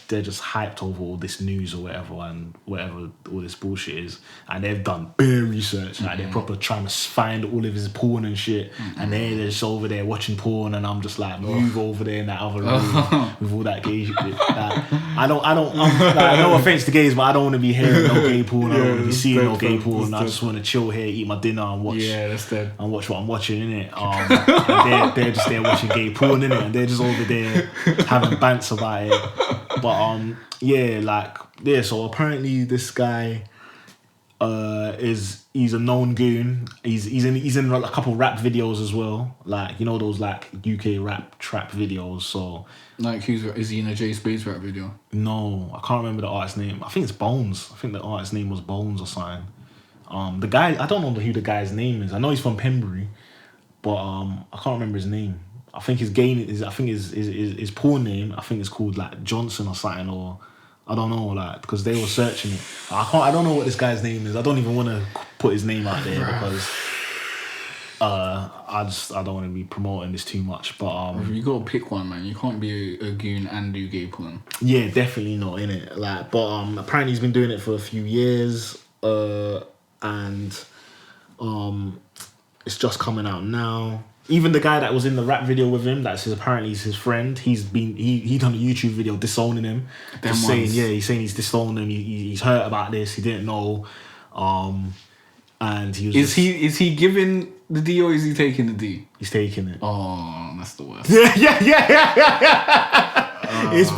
Speaker 2: they're just hyped over all this news or whatever, and whatever all this bullshit is, and they've done bare research, like they're proper trying to find all of his porn and shit, and they're just over there watching porn, and I'm just like, move over there in that other room with all that gay shit. Like, I don't like, no offense to gays, but I don't want to be hearing no gay porn. I don't want to be seeing no gay porn. I just want to chill here, eat my dinner, and watch. Yeah, that's dead. And watch what I'm watching, innit? And they're just there watching gay porn, innit? And they're just over there having bants about it. But so apparently this guy he's a known goon. He's in a couple rap videos as well. Like, you know, those like UK rap trap videos. So
Speaker 1: like, is he in a Jay Spades rap video?
Speaker 2: No, I can't remember the artist's name. I think it's Bones. I think the artist's name was Bones or something. The guy, I don't know who the guy's name is. I know he's from Pembury, but I can't remember his name. I think his porn name, I think it's called like Johnson or something, or I don't know, like, because they were searching it. I don't know what this guy's name is. I don't even want to put his name out there because I don't want to be promoting this too much. But
Speaker 1: you gotta pick one, man. You can't be a goon and do gay porn.
Speaker 2: Yeah, definitely not, innit? Like, but apparently he's been doing it for a few years, and it's just coming out now. Even the guy that was in the rap video with him, apparently his friend, he done a YouTube video disowning him. He's saying he's disowning him, he's hurt about this, he didn't know. And he was
Speaker 1: Is he giving the D or is he taking the D?
Speaker 2: He's taking it.
Speaker 1: Oh, that's the worst.
Speaker 2: Yeah. It's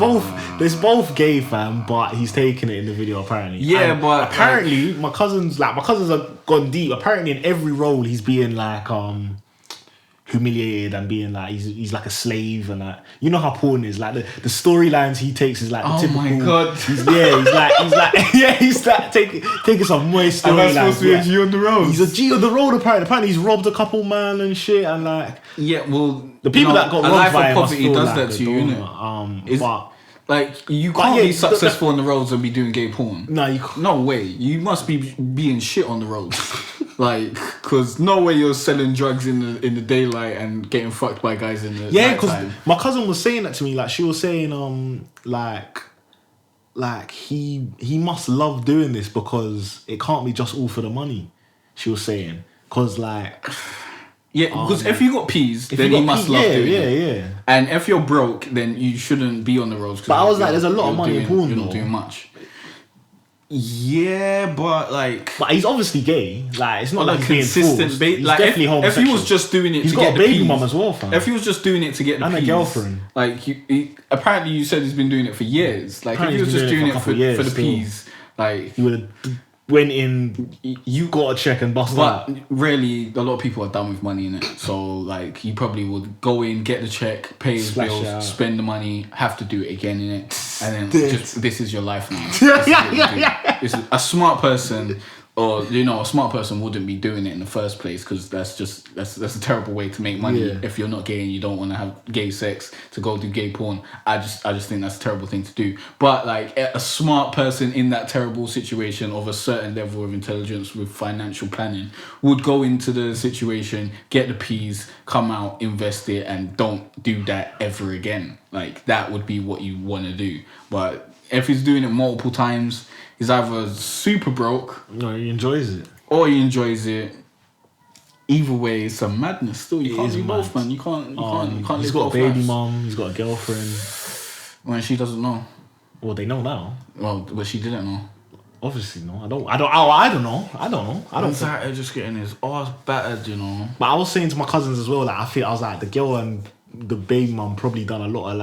Speaker 2: both gay, fam, but he's taking it in the video apparently.
Speaker 1: Yeah,
Speaker 2: and
Speaker 1: but
Speaker 2: apparently my cousins have gone deep. Apparently in every role he's being like, humiliated and being like he's like a slave and like you know how porn is like the storylines he takes is like the typical.
Speaker 1: Oh my god!
Speaker 2: He's like taking some moist storylines.
Speaker 1: And that's supposed to be a G on the road.
Speaker 2: He's a G on the road apparently. Apparently he's robbed a couple man and shit and like
Speaker 1: the
Speaker 2: people that got robbed by him
Speaker 1: poverty does like that to you, innit?
Speaker 2: But
Speaker 1: like you can't be successful on the roads and be doing gay porn. No way. You must be being shit on the roads. Like, cause no way you're selling drugs in the daylight and getting fucked by guys in the
Speaker 2: because my cousin was saying that to me. Like she was saying, like he must love doing this because it can't be just all for the money. She was saying, cause like.
Speaker 1: Yeah, because if you got peas, then you must love doing it.
Speaker 2: Yeah.
Speaker 1: And if you're broke, then you shouldn't be on the roads.
Speaker 2: But I was like, there's a lot of money in porn.
Speaker 1: You're not doing much. Yeah, but like...
Speaker 2: But he's obviously gay. Like, it's not like he's
Speaker 1: consistent.
Speaker 2: He's like, definitely homosexual.
Speaker 1: If he was just doing it
Speaker 2: to
Speaker 1: get the peas...
Speaker 2: He's got a baby mum as well, fam.
Speaker 1: If he was just doing it to get the peas...
Speaker 2: And a girlfriend.
Speaker 1: Like, apparently you said he's been doing it for years. Like, apparently if he was just doing it for the peas... Like...
Speaker 2: He would have... Went in, you got a check and bust out.
Speaker 1: But really, a lot of people are done with money in it. So, like, you probably would go in, get the check, pay his bills, spend the money, have to do it again in it, and then this is your life now. This is a smart person, or a smart person wouldn't be doing it in the first place because that's a terrible way to make money if you're not gay and you don't want to have gay sex to go do gay porn. I just think that's a terrible thing to do. But like a smart person in that terrible situation of a certain level of intelligence with financial planning would go into the situation, get the peas, come out, invest it, and don't do that ever again. Like that would be what you want to do. But if he's doing it multiple times, he's either super broke,
Speaker 2: no, he enjoys it,
Speaker 1: or he enjoys it. Either way, it's a madness. Still, you can't do both, man. You can't.
Speaker 2: He's got a baby mum. He's got a girlfriend.
Speaker 1: When she doesn't know.
Speaker 2: Well, they know now.
Speaker 1: Well, but she didn't know.
Speaker 2: Obviously, no. I don't know.
Speaker 1: Man's out here just getting his ass battered,
Speaker 2: But I was saying to my cousins as well, like I was like the girl and the baby mum probably done a lot of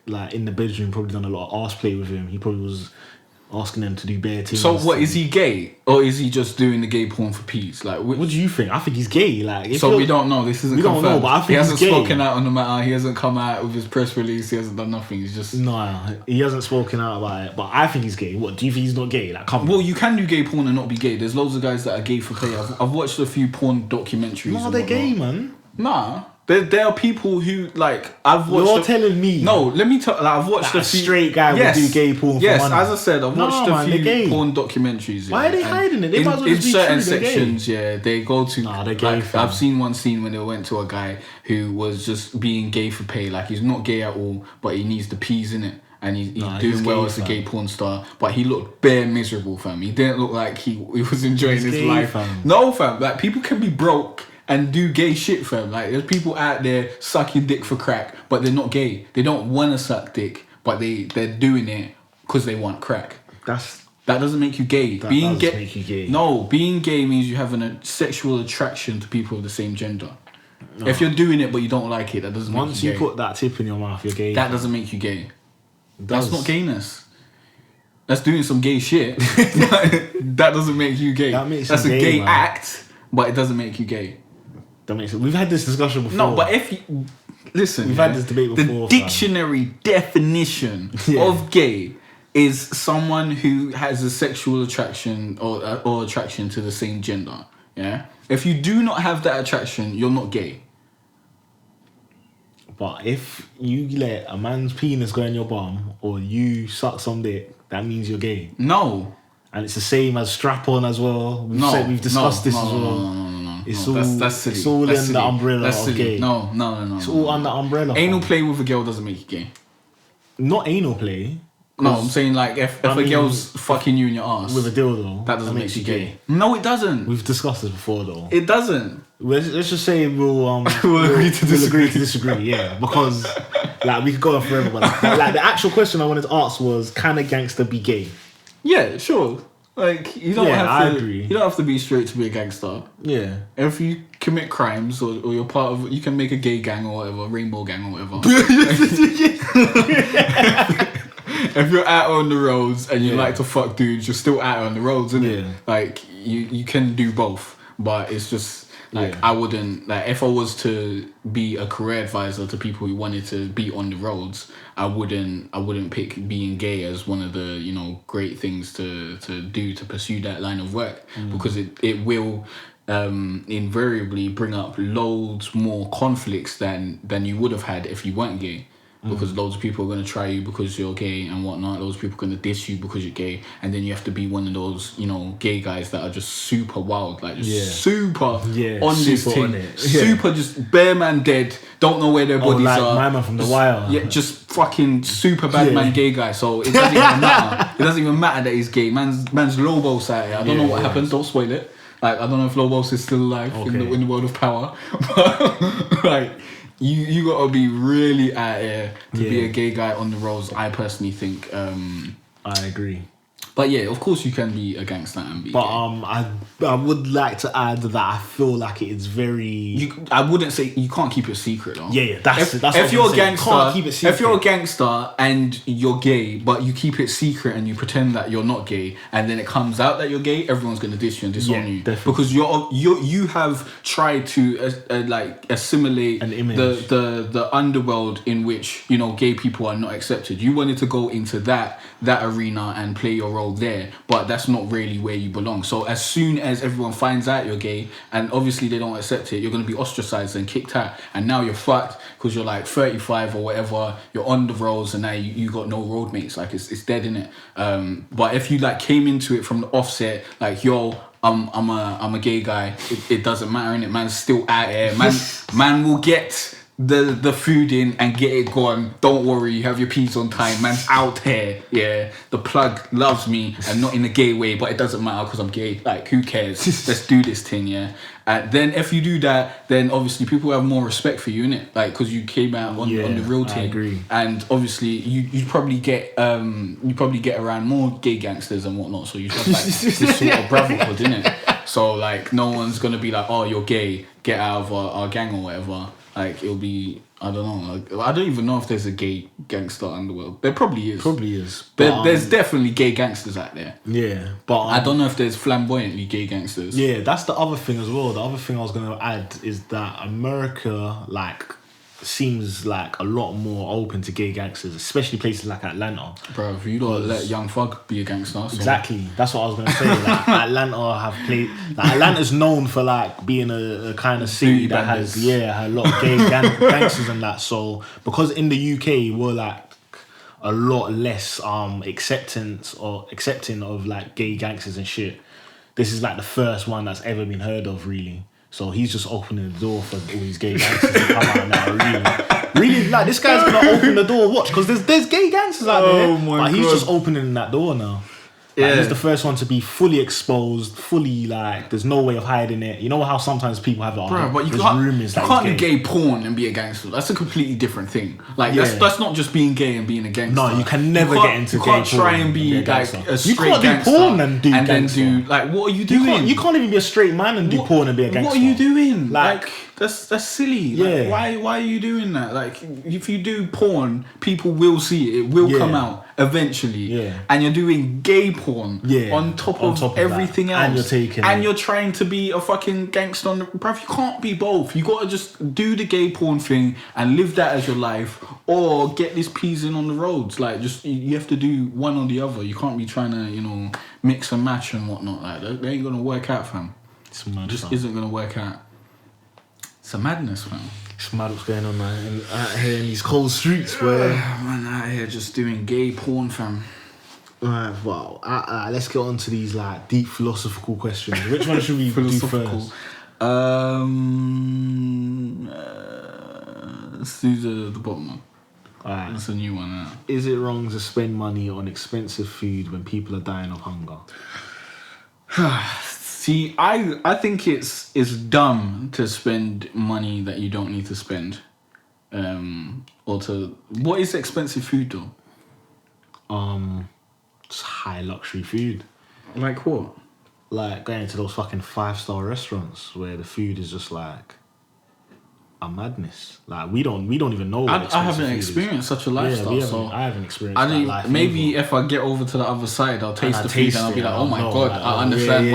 Speaker 2: like in the bedroom, probably done a lot of arse play with him. He probably was asking them to do bare things.
Speaker 1: So what, is he gay? Or is he just doing the gay porn for peace? Like,
Speaker 2: what do you think? I think he's gay. Like,
Speaker 1: so we don't know. This isn't confirmed. We don't know,
Speaker 2: but I think
Speaker 1: he hasn't
Speaker 2: he's gay.
Speaker 1: Spoken out on the matter. He hasn't come out with his press release. He hasn't done nothing. He's just...
Speaker 2: No, he hasn't spoken out about it. But I think he's gay. What, do you think he's not gay? Like, come on.
Speaker 1: Well, you can do gay porn and not be gay. There's loads of guys that are gay for play. I've watched a few porn documentaries.
Speaker 2: No, they're gay, man.
Speaker 1: Nah. There are people who like I've watched.
Speaker 2: You're telling me?
Speaker 1: No, let me tell. Like, I've watched
Speaker 2: a straight guy would do gay porn.
Speaker 1: Yes,
Speaker 2: for money.
Speaker 1: As I said, I've watched a few porn documentaries.
Speaker 2: Why are they hiding it? They might as well
Speaker 1: in
Speaker 2: just be
Speaker 1: certain
Speaker 2: true,
Speaker 1: sections. Yeah, they go to.
Speaker 2: Nah, they're gay.
Speaker 1: Like, I've seen one scene when they went to a guy who was just being gay for pay. Like he's not gay at all, but he needs the peas in it. And he's doing well as a gay porn star, but he looked bare miserable, fam. He didn't look like he was enjoying his life.
Speaker 2: Fam.
Speaker 1: No, fam. Like people can be broke and do gay shit, fam. Like there's people out there sucking dick for crack, but they're not gay. They don't want to suck dick, but they're doing it because they want crack. That doesn't make you gay.
Speaker 2: Being gay make you gay.
Speaker 1: No, being gay means you have a sexual attraction to people of the same gender. No. If you're doing it but you don't like it, that doesn't make you gay.
Speaker 2: Once you put that tip in your mouth, you're gay.
Speaker 1: That doesn't make you gay. That's not gayness. That's doing some gay shit. That doesn't make you gay. That's a gay act, but it doesn't make you gay.
Speaker 2: That makes it. We've had this discussion before.
Speaker 1: No, but if you listen,
Speaker 2: we've had this debate before.
Speaker 1: The dictionary definition of gay is someone who has a sexual attraction or attraction to the same gender. Yeah. If you do not have that attraction, you're not gay.
Speaker 2: But if you let a man's penis go in your bum or you suck some dick, that means you're gay.
Speaker 1: No.
Speaker 2: And it's the same as strap-on as well. We've discussed this as well.
Speaker 1: No.
Speaker 2: It's
Speaker 1: all
Speaker 2: that's silly. It's all in the umbrella of gay.
Speaker 1: No.
Speaker 2: It's all under umbrella.
Speaker 1: Anal play with a girl doesn't make you gay.
Speaker 2: Not anal play.
Speaker 1: No, I'm saying like if a girl's fucking you in your ass
Speaker 2: with a dildo,
Speaker 1: that doesn't make you gay. No, it doesn't.
Speaker 2: We've discussed this before though.
Speaker 1: It doesn't.
Speaker 2: Let's just say we'll
Speaker 1: agree to
Speaker 2: disagree. Yeah, because like we could go on forever. But like the actual question I wanted to ask was, can a gangster be gay?
Speaker 1: Yeah, sure. Like you don't have to.
Speaker 2: I agree.
Speaker 1: You don't have to be straight to be a gangster.
Speaker 2: Yeah.
Speaker 1: If you commit crimes or you're part of, you can make a gay gang or whatever, rainbow gang or whatever. If you're out on the roads and you like to fuck dudes, you're still out on the roads, isn't it? Like you can do both, but it's just Like I wouldn't, like if I was to be a career advisor to people who wanted to be on the roads, I wouldn't pick being gay as one of the, you know, great things to do to pursue that line of work, because it will invariably bring up loads more conflicts than you would have had if you weren't gay. Because loads of people are going to try you because you're gay and whatnot. Loads of people are going to diss you because you're gay. And then you have to be one of those, you know, gay guys that are just super wild. Like, just super on this thing. Super just bare man dead. Don't know where their bodies are.
Speaker 2: My man from The Wire.
Speaker 1: Yeah, just fucking super bad man gay guy. So it doesn't even matter. It doesn't even matter that he's gay. Man's Lobos out here. I don't know what happened. Don't spoil it. Like, I don't know if Lobos is still alive in the world of power. But, like... You gotta be really out here to be a gay guy on the roads. I personally think.
Speaker 2: I agree.
Speaker 1: But yeah, of course you can be a gangster and be. But
Speaker 2: I would like to add that I feel like it is very.
Speaker 1: I wouldn't say you can't keep it a secret though.
Speaker 2: Yeah, that's
Speaker 1: if you're a gangster.
Speaker 2: Can't keep it secret.
Speaker 1: If you're a gangster and you're gay, but you keep it secret and you pretend that you're not gay, and then it comes out that you're gay, everyone's gonna diss you and disown you.
Speaker 2: Definitely.
Speaker 1: Because you have tried to like assimilate
Speaker 2: an image.
Speaker 1: the underworld in which, you know, gay people are not accepted. You wanted to go into that arena and play your role there, but that's not really where you belong. So as soon as everyone finds out you're gay and obviously they don't accept it, you're going to be ostracized and kicked out, and now you're fucked because you're like 35 or whatever, you're on the roads, and now you got no road mates. Like it's dead, innit? But if you like came into it from the offset, like, yo, I'm a gay guy, it doesn't matter, innit? Man's still out here. Man will get the food in and get it gone. Don't worry, you have your P's on time. Man's out here. Yeah, the plug loves me, and not in a gay way, but it doesn't matter because I'm gay. Like, who cares? Let's do this thing. Yeah. Then if you do that, then obviously people have more respect for you, innit? Like, because you came out on the real team.
Speaker 2: I agree.
Speaker 1: And obviously you probably get around more gay gangsters and whatnot, so you have like this sort of brotherhood, innit? So like no one's gonna be like, oh, you're gay, get out of our gang or whatever. Like, it'll be, I don't know. Like, I don't even know if there's a gay gangster underworld. There probably is. There's definitely gay gangsters out there.
Speaker 2: Yeah, but
Speaker 1: I don't know if there's flamboyantly gay gangsters.
Speaker 2: Yeah, that's the other thing as well. The other thing I was going to add is that America, like, seems like a lot more open to gay gangsters, especially places like Atlanta.
Speaker 1: Bro, you don't let Young Thug be a gangster. So.
Speaker 2: Exactly, that's what I was gonna say. Like, Atlanta's known for like being a kind of city that has a lot of gay gangsters and that. So because in the UK we're like a lot less accepting of like gay gangsters and shit. This is like the first one that's ever been heard of, really. So he's just opening the door for all these gay gangsters to come out now. Really, like, this guy's gonna open the door. Watch, because there's gay gangsters out there. But he's just opening that door now. Like, he's the first one to be fully exposed, fully, like, there's no way of hiding it. You know how sometimes people have it.
Speaker 1: Bro, but you can't do gay porn and be a gangster. That's a completely different thing. Like, that's not just being gay and being a gangster.
Speaker 2: No, you can never get into gay porn. You can't
Speaker 1: try and be like a straight
Speaker 2: gangster. You can't do porn and do gangster.
Speaker 1: Then do, like, what are you doing?
Speaker 2: You can't even be a straight man and do porn and be a gangster.
Speaker 1: What are you doing? Like that's silly.
Speaker 2: Like,
Speaker 1: why are you doing that? Like, if you do porn, people will see it. It will come out eventually. Yeah. And you're doing gay porn on top of everything else. And you're trying to be a fucking gangster on the... Bruv, you can't be both. You gotta just do the gay porn thing and live that as your life, or get this peas in on the roads. Like, just, you have to do one or the other. You can't be trying to, you know, mix and match and whatnot. Like, that ain't gonna work out, fam.
Speaker 2: It's mad,
Speaker 1: just isn't gonna work out. It's a madness, fam.
Speaker 2: It's mad what's going on, man. Out here in these cold streets, where
Speaker 1: man, out here just doing gay porn, fam.
Speaker 2: Alright, well, let's get on to these like deep philosophical questions. Which one should we do first?
Speaker 1: Let's do the bottom one.
Speaker 2: Alright,
Speaker 1: that's a new one.
Speaker 2: Is it wrong to spend money on expensive food when people are dying of hunger?
Speaker 1: See, I think it's dumb to spend money that you don't need to spend. Or to... What is expensive food, though?
Speaker 2: Just high luxury food.
Speaker 1: Like what?
Speaker 2: Like going to those fucking 5-star restaurants where the food is just like a madness. Like, we don't even know what
Speaker 1: I haven't experienced such a lifestyle.
Speaker 2: I haven't experienced that life.
Speaker 1: Maybe if I get over to the other side, I'll taste the food and I'll be like, oh my God, I understand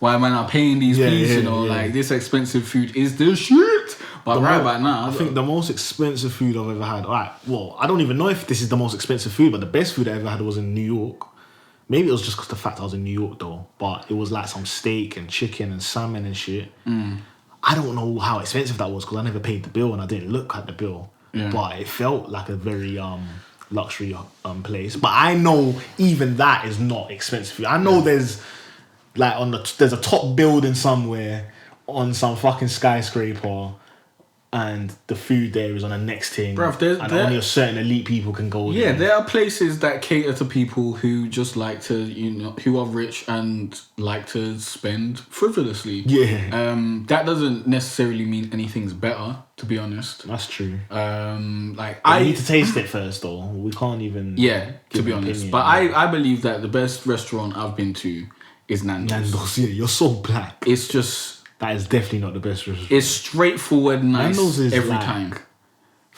Speaker 1: why man are paying these fees, you know, like this expensive food is the shit. But about now,
Speaker 2: I think the most expensive food I've ever had. Alright, well, I don't even know if this is the most expensive food, but the best food I ever had was in New York. Maybe it was just because the fact I was in New York though, but it was like some steak and chicken and salmon and shit. I don't know how expensive that was because I never paid the bill and I didn't look at the bill. But it felt like a very luxury place. But I know even that is not expensive food. I know there's like there's a top building somewhere on some fucking skyscraper. And the food there is on the next thing.
Speaker 1: Bruv,
Speaker 2: only a certain elite people can go there.
Speaker 1: Yeah, there are places that cater to people who just like to, you know, who are rich and like to spend frivolously.
Speaker 2: Yeah.
Speaker 1: That doesn't necessarily mean anything's better, to be honest.
Speaker 2: That's true.
Speaker 1: I
Speaker 2: need to taste it first, though. We can't even.
Speaker 1: Yeah, to be honest. But I believe that the best restaurant I've been to is Nando's.
Speaker 2: Nando's, yeah, you're so black.
Speaker 1: It's just.
Speaker 2: That is definitely not the best restaurant.
Speaker 1: It's straightforward, nice every
Speaker 2: like,
Speaker 1: time.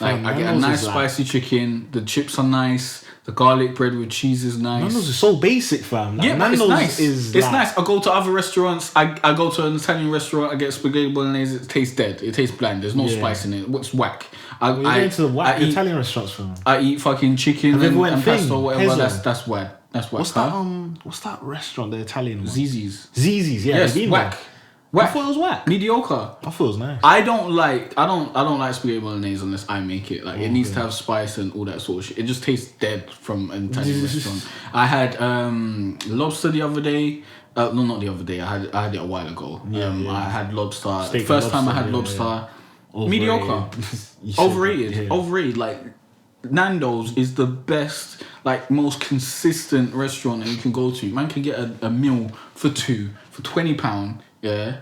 Speaker 1: Like I get a nice spicy chicken. The chips are nice. The garlic bread with cheese is nice.
Speaker 2: Nando's is so basic, fam. Like,
Speaker 1: yeah, but it's nice. It's nice. I go to other restaurants. I go to an Italian restaurant. I get spaghetti bolognese. It tastes dead. It tastes bland. There's no spice in it. What's whack?
Speaker 2: You're going to the whack Italian restaurants, fam.
Speaker 1: I eat fucking chicken and pasta or whatever. That's whack. That's whack.
Speaker 2: What's that restaurant? The Italian one.
Speaker 1: Zizzi's.
Speaker 2: Yeah.
Speaker 1: Yes, whack.
Speaker 2: I thought it was whack.
Speaker 1: Mediocre.
Speaker 2: I thought it was nice.
Speaker 1: I don't like spaghetti bolognese unless I make it. Like it needs to have spice and all that sort of shit. It just tastes dead from an Italian restaurant. I had lobster the other day. No, not the other day. I had it a while ago. I had lobster. First time I had lobster. Mediocre. Overrated. Overrated. Like Nando's is the best, like most consistent restaurant that you can go to. Man can get a meal for two for £20. Yeah,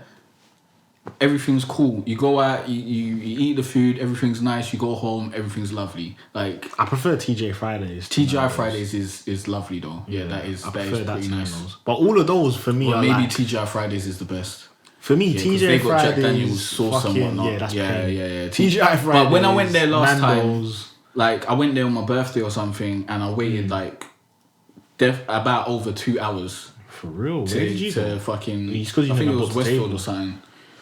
Speaker 1: everything's cool. You go out, you eat the food, everything's nice. You go home, everything's lovely. Like
Speaker 2: I prefer TJ Fridays.
Speaker 1: TGI Fridays is lovely though. Yeah, that is pretty nice.
Speaker 2: But all of those for me,
Speaker 1: maybe TGI Fridays is the best.
Speaker 2: For me, TJ Fridays,
Speaker 1: Jack Daniel's sauce and whatnot.
Speaker 2: Yeah, that's
Speaker 1: TGI Fridays. But when I went there last time, like I went there on my birthday or something, and I waited like about over 2 hours.
Speaker 2: For real? Where did you
Speaker 1: go? Fucking, I think it was Westfield or something.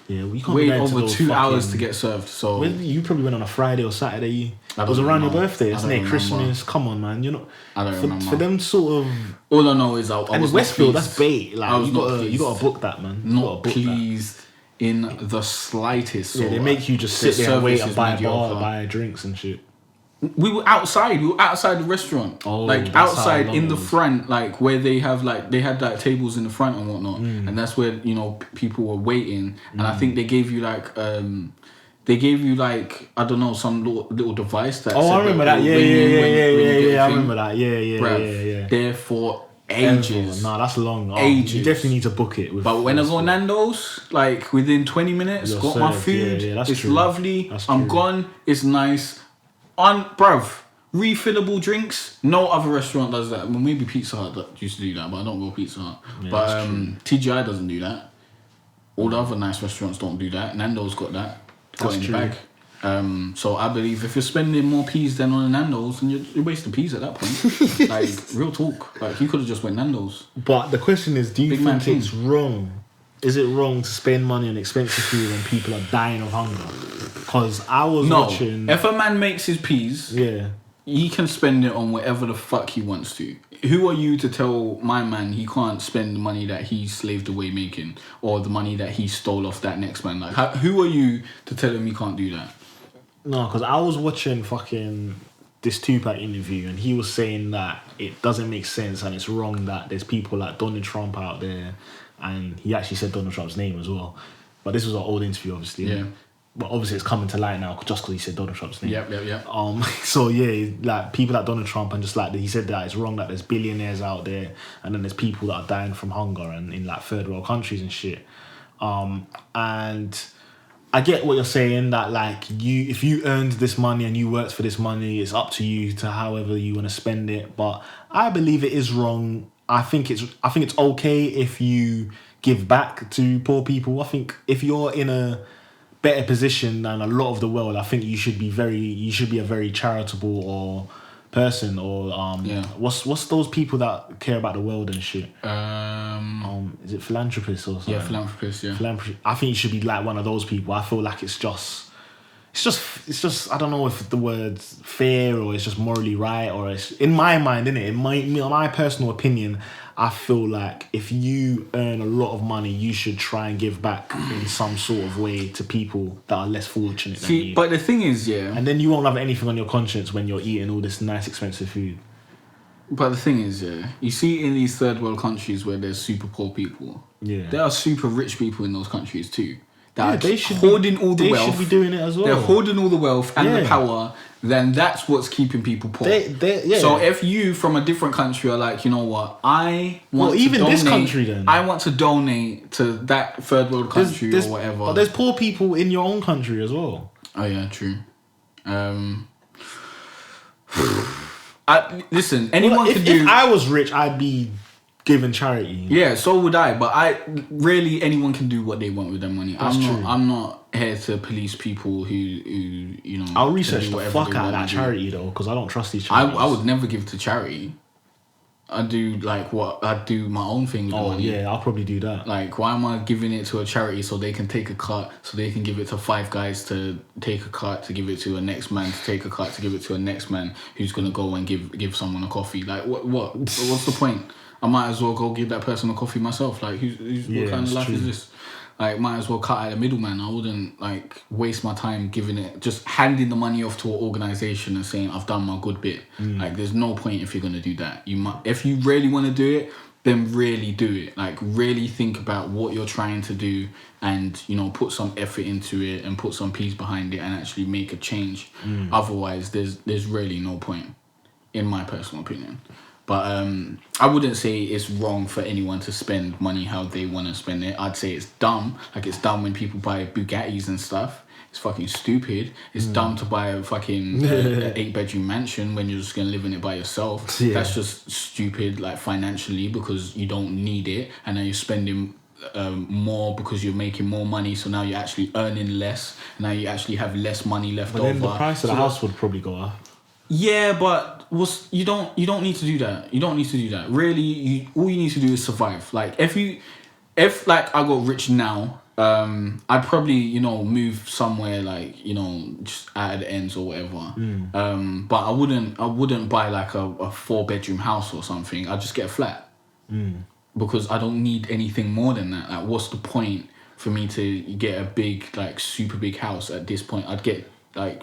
Speaker 2: Yeah, we can't
Speaker 1: wait over 2 hours to get served. So
Speaker 2: you probably went on a Friday or Saturday. It was around your birthday, isn't it? Christmas. Come on, man. You're not.
Speaker 1: I don't remember.
Speaker 2: For them sort of.
Speaker 1: All I know is I was
Speaker 2: Westfield. That's bait. Like you got to book that, man.
Speaker 1: Not pleased in the slightest.
Speaker 2: Yeah, they make you just sit there and wait and buy drinks and shit.
Speaker 1: We were outside. The restaurant. Oh, like outside in the front, like where they have like they had like tables in the front and whatnot, and that's where people were waiting. And I think they gave you like I don't know, some little device that.
Speaker 2: I remember that. Yeah. I remember that. Yeah.
Speaker 1: There for ages.
Speaker 2: Nah, that's long.
Speaker 1: Ages.
Speaker 2: You definitely need to book it.
Speaker 1: But when I go Nando's, like within 20 minutes, got my food. It's lovely. I'm gone. It's nice. Refillable drinks. No other restaurant does that. Well, maybe Pizza Hut that used to do that, but I don't go Pizza Hut. Yeah, but TGI doesn't do that. All the other nice restaurants don't do that. Nando's got that. Got in the bag. So I believe if you're spending more peas than on a Nando's, then you're wasting peas at that point. Like real talk. Like you could have just went Nando's.
Speaker 2: But the question is, do you think it's wrong? Is it wrong to spend money on expensive food when people are dying of hunger? Because I was watching.
Speaker 1: If a man makes his peas, he can spend it on whatever the fuck he wants to. Who are you to tell my man he can't spend the money that he slaved away making, or the money that he stole off that next man? Like, who are you to tell him he can't do that?
Speaker 2: No, because I was watching fucking this Tupac interview, and he was saying that it doesn't make sense and it's wrong that there's people like Donald Trump out there, and he actually said Donald Trump's name as well. But this was an old interview, obviously. Yeah. But obviously it's coming to light now just because he said Donald Trump's name.
Speaker 1: Yep.
Speaker 2: So yeah, like people like Donald Trump, and just like he said that it's wrong that there's billionaires out there, and then there's people that are dying from hunger and in like third world countries and shit. And I get what you're saying, that like if you earned this money and you worked for this money, it's up to you to however you want to spend it. But I believe it is wrong. I think it's okay if you give back to poor people. I think if you're in a better position than a lot of the world, I think you should be a very charitable or person, or what's those people that care about the world and shit? Is it philanthropists or something?
Speaker 1: Yeah, philanthropists. Yeah,
Speaker 2: I think you should be like one of those people. I feel like it's just I don't know if the word's fair or it's just morally right, or it's in my mind, innit? In my personal opinion, I feel like if you earn a lot of money, you should try and give back in some sort of way to people that are less fortunate than you.
Speaker 1: But the thing is, yeah,
Speaker 2: and then you won't have anything on your conscience when you're eating all this nice expensive food.
Speaker 1: But the thing is, yeah, you see in these third world countries where there's super poor people, there are super rich people in those countries too. They should hoarding all the wealth. They should be doing it as well. They're hoarding all the wealth and the power. Then that's what's keeping people poor. So if you from a different country are like, you know what, I want to donate,
Speaker 2: this country then.
Speaker 1: I want to donate to that third world country or whatever.
Speaker 2: But there's poor people in your own country as well.
Speaker 1: Oh yeah, true. Listen, anyone could do.
Speaker 2: If I was rich, I'd be giving charity.
Speaker 1: Yeah, so would I. But anyone can do what they want with their money. I'm not here to police people who you know.
Speaker 2: I'll research the fuck out of that charity though, because I don't trust these charities.
Speaker 1: I would never give to charity. I do I do my own thing with the money.
Speaker 2: Yeah, I'll probably do that.
Speaker 1: Like, why am I giving it to a charity so they can take a cut, so they can give it to 5 guys to take a cut, to give it to a next man to take a cut, to give it to a next man who's gonna go and give someone a coffee? Like, what's the point? I might as well go give that person a coffee myself. Like, what kind of life is this? Like, might as well cut out the middleman. I wouldn't waste my time just handing the money off to an organisation and saying I've done my good bit. Like, there's no point if you're gonna do that. If you really want to do it, then really do it. Like, really think about what you're trying to do, and put some effort into it and put some peace behind it and actually make a change. Otherwise, there's really no point, in my personal opinion. But I wouldn't say it's wrong for anyone to spend money how they want to spend it. I'd say it's dumb. Like, it's dumb when people buy Bugattis and stuff. It's fucking stupid. It's dumb to buy a fucking 8-bedroom mansion when you're just going to live in it by yourself. Yeah. That's just stupid, like, financially, because you don't need it. And then you're spending more because you're making more money. So now you're actually earning less. And now you actually have less money left over.
Speaker 2: But then the price of the house would probably go up.
Speaker 1: Yeah, but you don't need to do that. You don't need to do that. Really, all you need to do is survive. Like, if I got rich now, I'd probably move somewhere just out of the ends or whatever. But I wouldn't buy like a 4-bedroom house or something. I'd just get a flat because I don't need anything more than that. Like, what's the point for me to get a big, like, super big house at this point? I'd get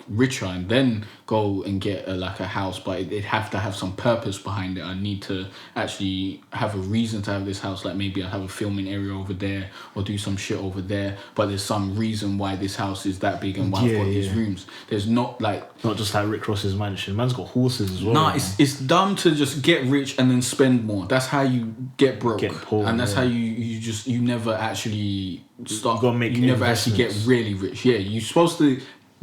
Speaker 1: richer and then go and get a house, but it'd have to have some purpose behind it. I need to actually have a reason to have this house. Like, maybe I have a filming area over there or do some shit over there, but there's some reason why this house is that big and why I've got these rooms. There's not
Speaker 2: just like Rick Ross's mansion. Man's got horses as well.
Speaker 1: Nah, it's dumb to just get rich and then spend more. That's how you get broke, get poor, and that's how you never actually start. You never actually get really rich. Yeah, you're supposed to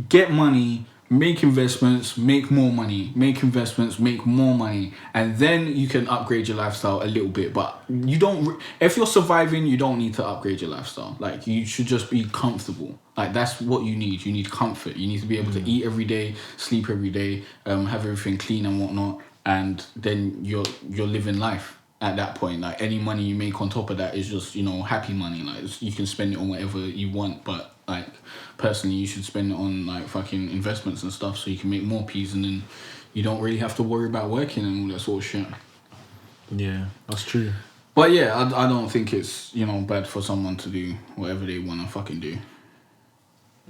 Speaker 1: get money, make investments, make more money, make investments, make more money, and then you can upgrade your lifestyle a little bit. But if you're surviving, you don't need to upgrade your lifestyle. Like, you should just be comfortable. Like, that's what you need. You need comfort. You need to be able to eat every day, sleep every day, have everything clean and whatnot, and then you're living life. At that point, like, any money you make on top of that is just happy money. Like, you can spend it on whatever you want, but like, personally, you should spend it on like fucking investments and stuff so you can make more peas, and then you don't really have to worry about working and all that sort of shit.
Speaker 2: Yeah, that's true.
Speaker 1: But yeah, I don't think it's bad for someone to do whatever they want to fucking do.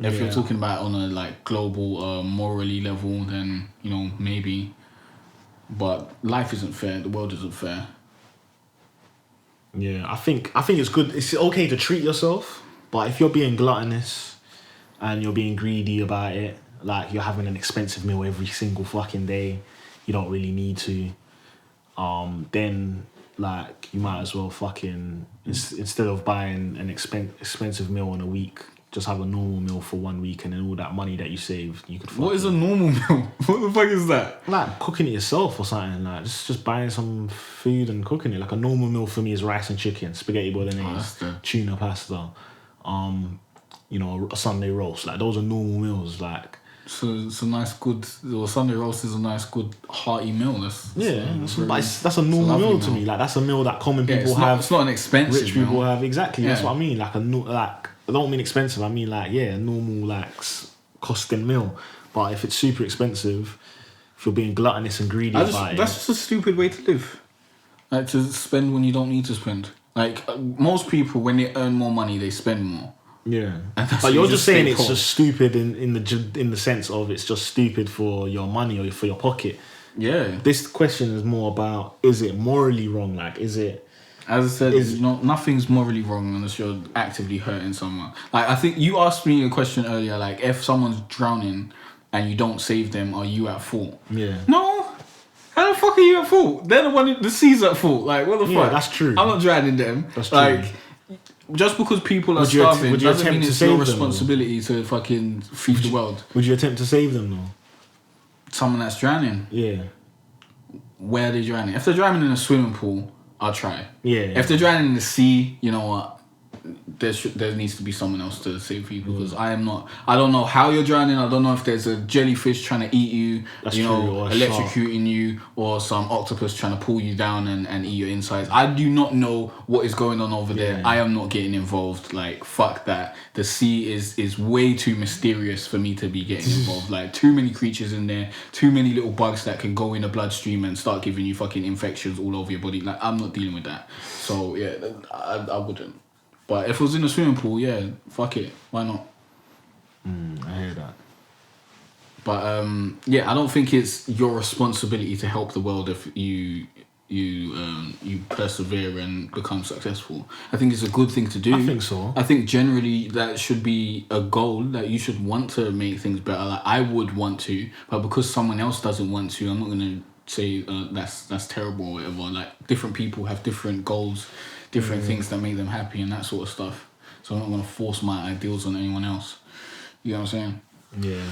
Speaker 1: If you're talking about on a like global morally level, then maybe. But life isn't fair. The world isn't fair.
Speaker 2: Yeah, I think it's good. It's okay to treat yourself, but if you're being gluttonous and you're being greedy about it, like you're having an expensive meal every single fucking day, you don't really need to. Then like you might as well fucking instead of buying an expensive meal in a week, just have a normal meal for 1 week, and then all that money that you save, you could.
Speaker 1: What is a normal meal? What the fuck is that?
Speaker 2: Like cooking it yourself or something. Like just buying some food and cooking it. Like a normal meal for me is rice and chicken, spaghetti bolognese, tuna pasta, a Sunday roast. Like those are normal meals. Like
Speaker 1: So it's a nice, good. Or Sunday roast is a nice, good, hearty meal. That's
Speaker 2: a normal meal to me. Like that's a meal that common people have.
Speaker 1: It's not an expensive.
Speaker 2: Rich people have exactly. Yeah. That's what I mean. Like I don't mean expensive. I mean like a normal costing meal. But if it's super expensive, if you're being gluttonous and greedy about it,
Speaker 1: that's just a stupid way to live. Like to spend when you don't need to spend. Like most people, when they earn more money, they spend more.
Speaker 2: Yeah, but you're just saying it's just stupid in the sense of it's just stupid for your money or for your pocket.
Speaker 1: Yeah.
Speaker 2: This question is more about, is it morally wrong? Like, is it?
Speaker 1: As I said, nothing's morally wrong unless you're actively hurting someone. Like I think you asked me a question earlier. Like if someone's drowning and you don't save them, are you at fault?
Speaker 2: Yeah.
Speaker 1: No. How the fuck are you at fault? They're the one. The sea's at fault. Like what the fuck?
Speaker 2: Yeah, that's true.
Speaker 1: I'm not drowning them.
Speaker 2: That's true.
Speaker 1: Like. Just because people are starving doesn't mean it's your responsibility to fucking feed the world.
Speaker 2: Would you attempt to save them though?
Speaker 1: Someone that's drowning?
Speaker 2: Yeah.
Speaker 1: Where are they drowning? If they're drowning in a swimming pool, I'll try.
Speaker 2: Yeah.
Speaker 1: If they're drowning in the sea, you know what? There needs to be someone else to save people because I don't know how you're drowning. I don't know if there's a jellyfish trying to eat you,
Speaker 2: that's true, or
Speaker 1: electrocuting you, or some octopus trying to pull you down and eat your insides. I do not know what is going on over there. I am not getting involved. Like fuck that. The sea is way too mysterious for me to be getting involved. Like too many creatures in there, too many little bugs that can go in the bloodstream and start giving you fucking infections all over your body. Like I'm not dealing with that. So yeah, I wouldn't. But if it was in a swimming pool, yeah, fuck it. Why not?
Speaker 2: I hear that.
Speaker 1: But I don't think it's your responsibility to help the world if you persevere and become successful. I think it's a good thing to do.
Speaker 2: I think so.
Speaker 1: I think generally that should be a goal, that you should want to make things better. Like I would want to, but because someone else doesn't want to, I'm not gonna say that's terrible or whatever. Like different people have different goals, different things that make them happy and that sort of stuff. So I'm not going to force my ideals on anyone else. You know what I'm saying?
Speaker 2: Yeah.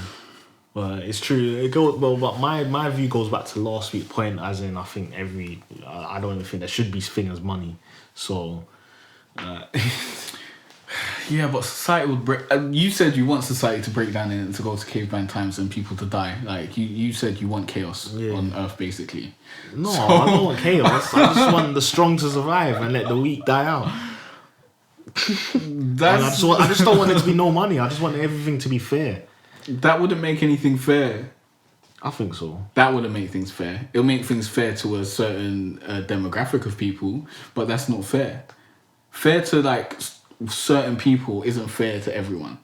Speaker 2: Well, it's true. It goes well, but my view goes back to last week's point, as in I think I don't even think there should be thing as money. So.
Speaker 1: Yeah, but society would break. You said you want society to break down and to go to caveman times and people to die. Like you said, you want chaos on Earth, basically.
Speaker 2: No, I don't want chaos. I just want the strong to survive and let the weak die out. I just don't want there to be no money. I just want everything to be fair.
Speaker 1: That wouldn't make anything fair.
Speaker 2: I think so.
Speaker 1: That wouldn't make things fair. It'll make things fair to a certain demographic of people, but that's not fair. Fair to like certain people isn't fair to everyone.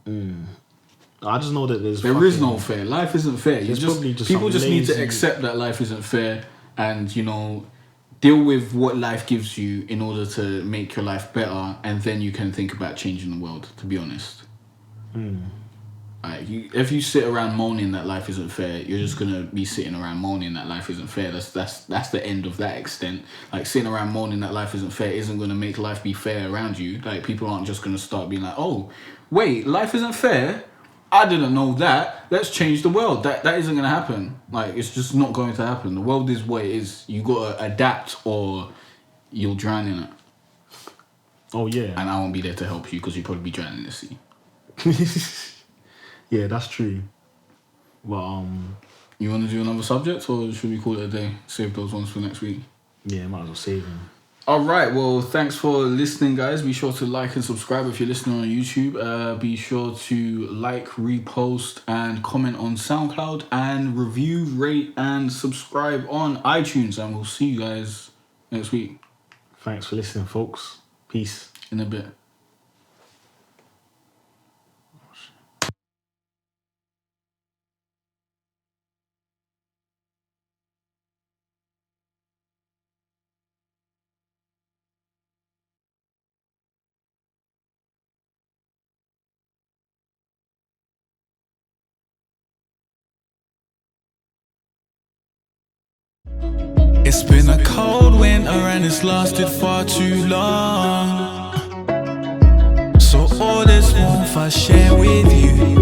Speaker 2: I just know that
Speaker 1: there is no fair. Life isn't fair. People just need to accept that life isn't fair and, you know, deal with what life gives you in order to make your life better, and then you can think about changing the world, to be honest. Like if you sit around moaning that life isn't fair, you're just gonna be sitting around moaning that life isn't fair. That's the end of that extent. Like sitting around moaning that life isn't fair isn't gonna make life be fair around you. Like people aren't just gonna start being like, oh, wait, life isn't fair? I didn't know that. Let's change the world. That isn't gonna happen. Like it's just not going to happen. The world is what it is. You gotta adapt or you'll drown in it.
Speaker 2: Oh yeah.
Speaker 1: And I won't be there to help you because you'll probably be drowning in the sea.
Speaker 2: Yeah, that's true. But
Speaker 1: you want to do another subject, or should we call it a day? Save those ones for next week.
Speaker 2: Yeah, might as well save them.
Speaker 1: All right. Well, thanks for listening, guys. Be sure to like and subscribe if you're listening on YouTube. Be sure to like, repost, and comment on SoundCloud, and review, rate, and subscribe on iTunes. And we'll see you guys next week.
Speaker 2: Thanks for listening, folks. Peace.
Speaker 1: In a bit.
Speaker 3: It's been a cold winter and it's lasted far too long. So all this warmth I share with you.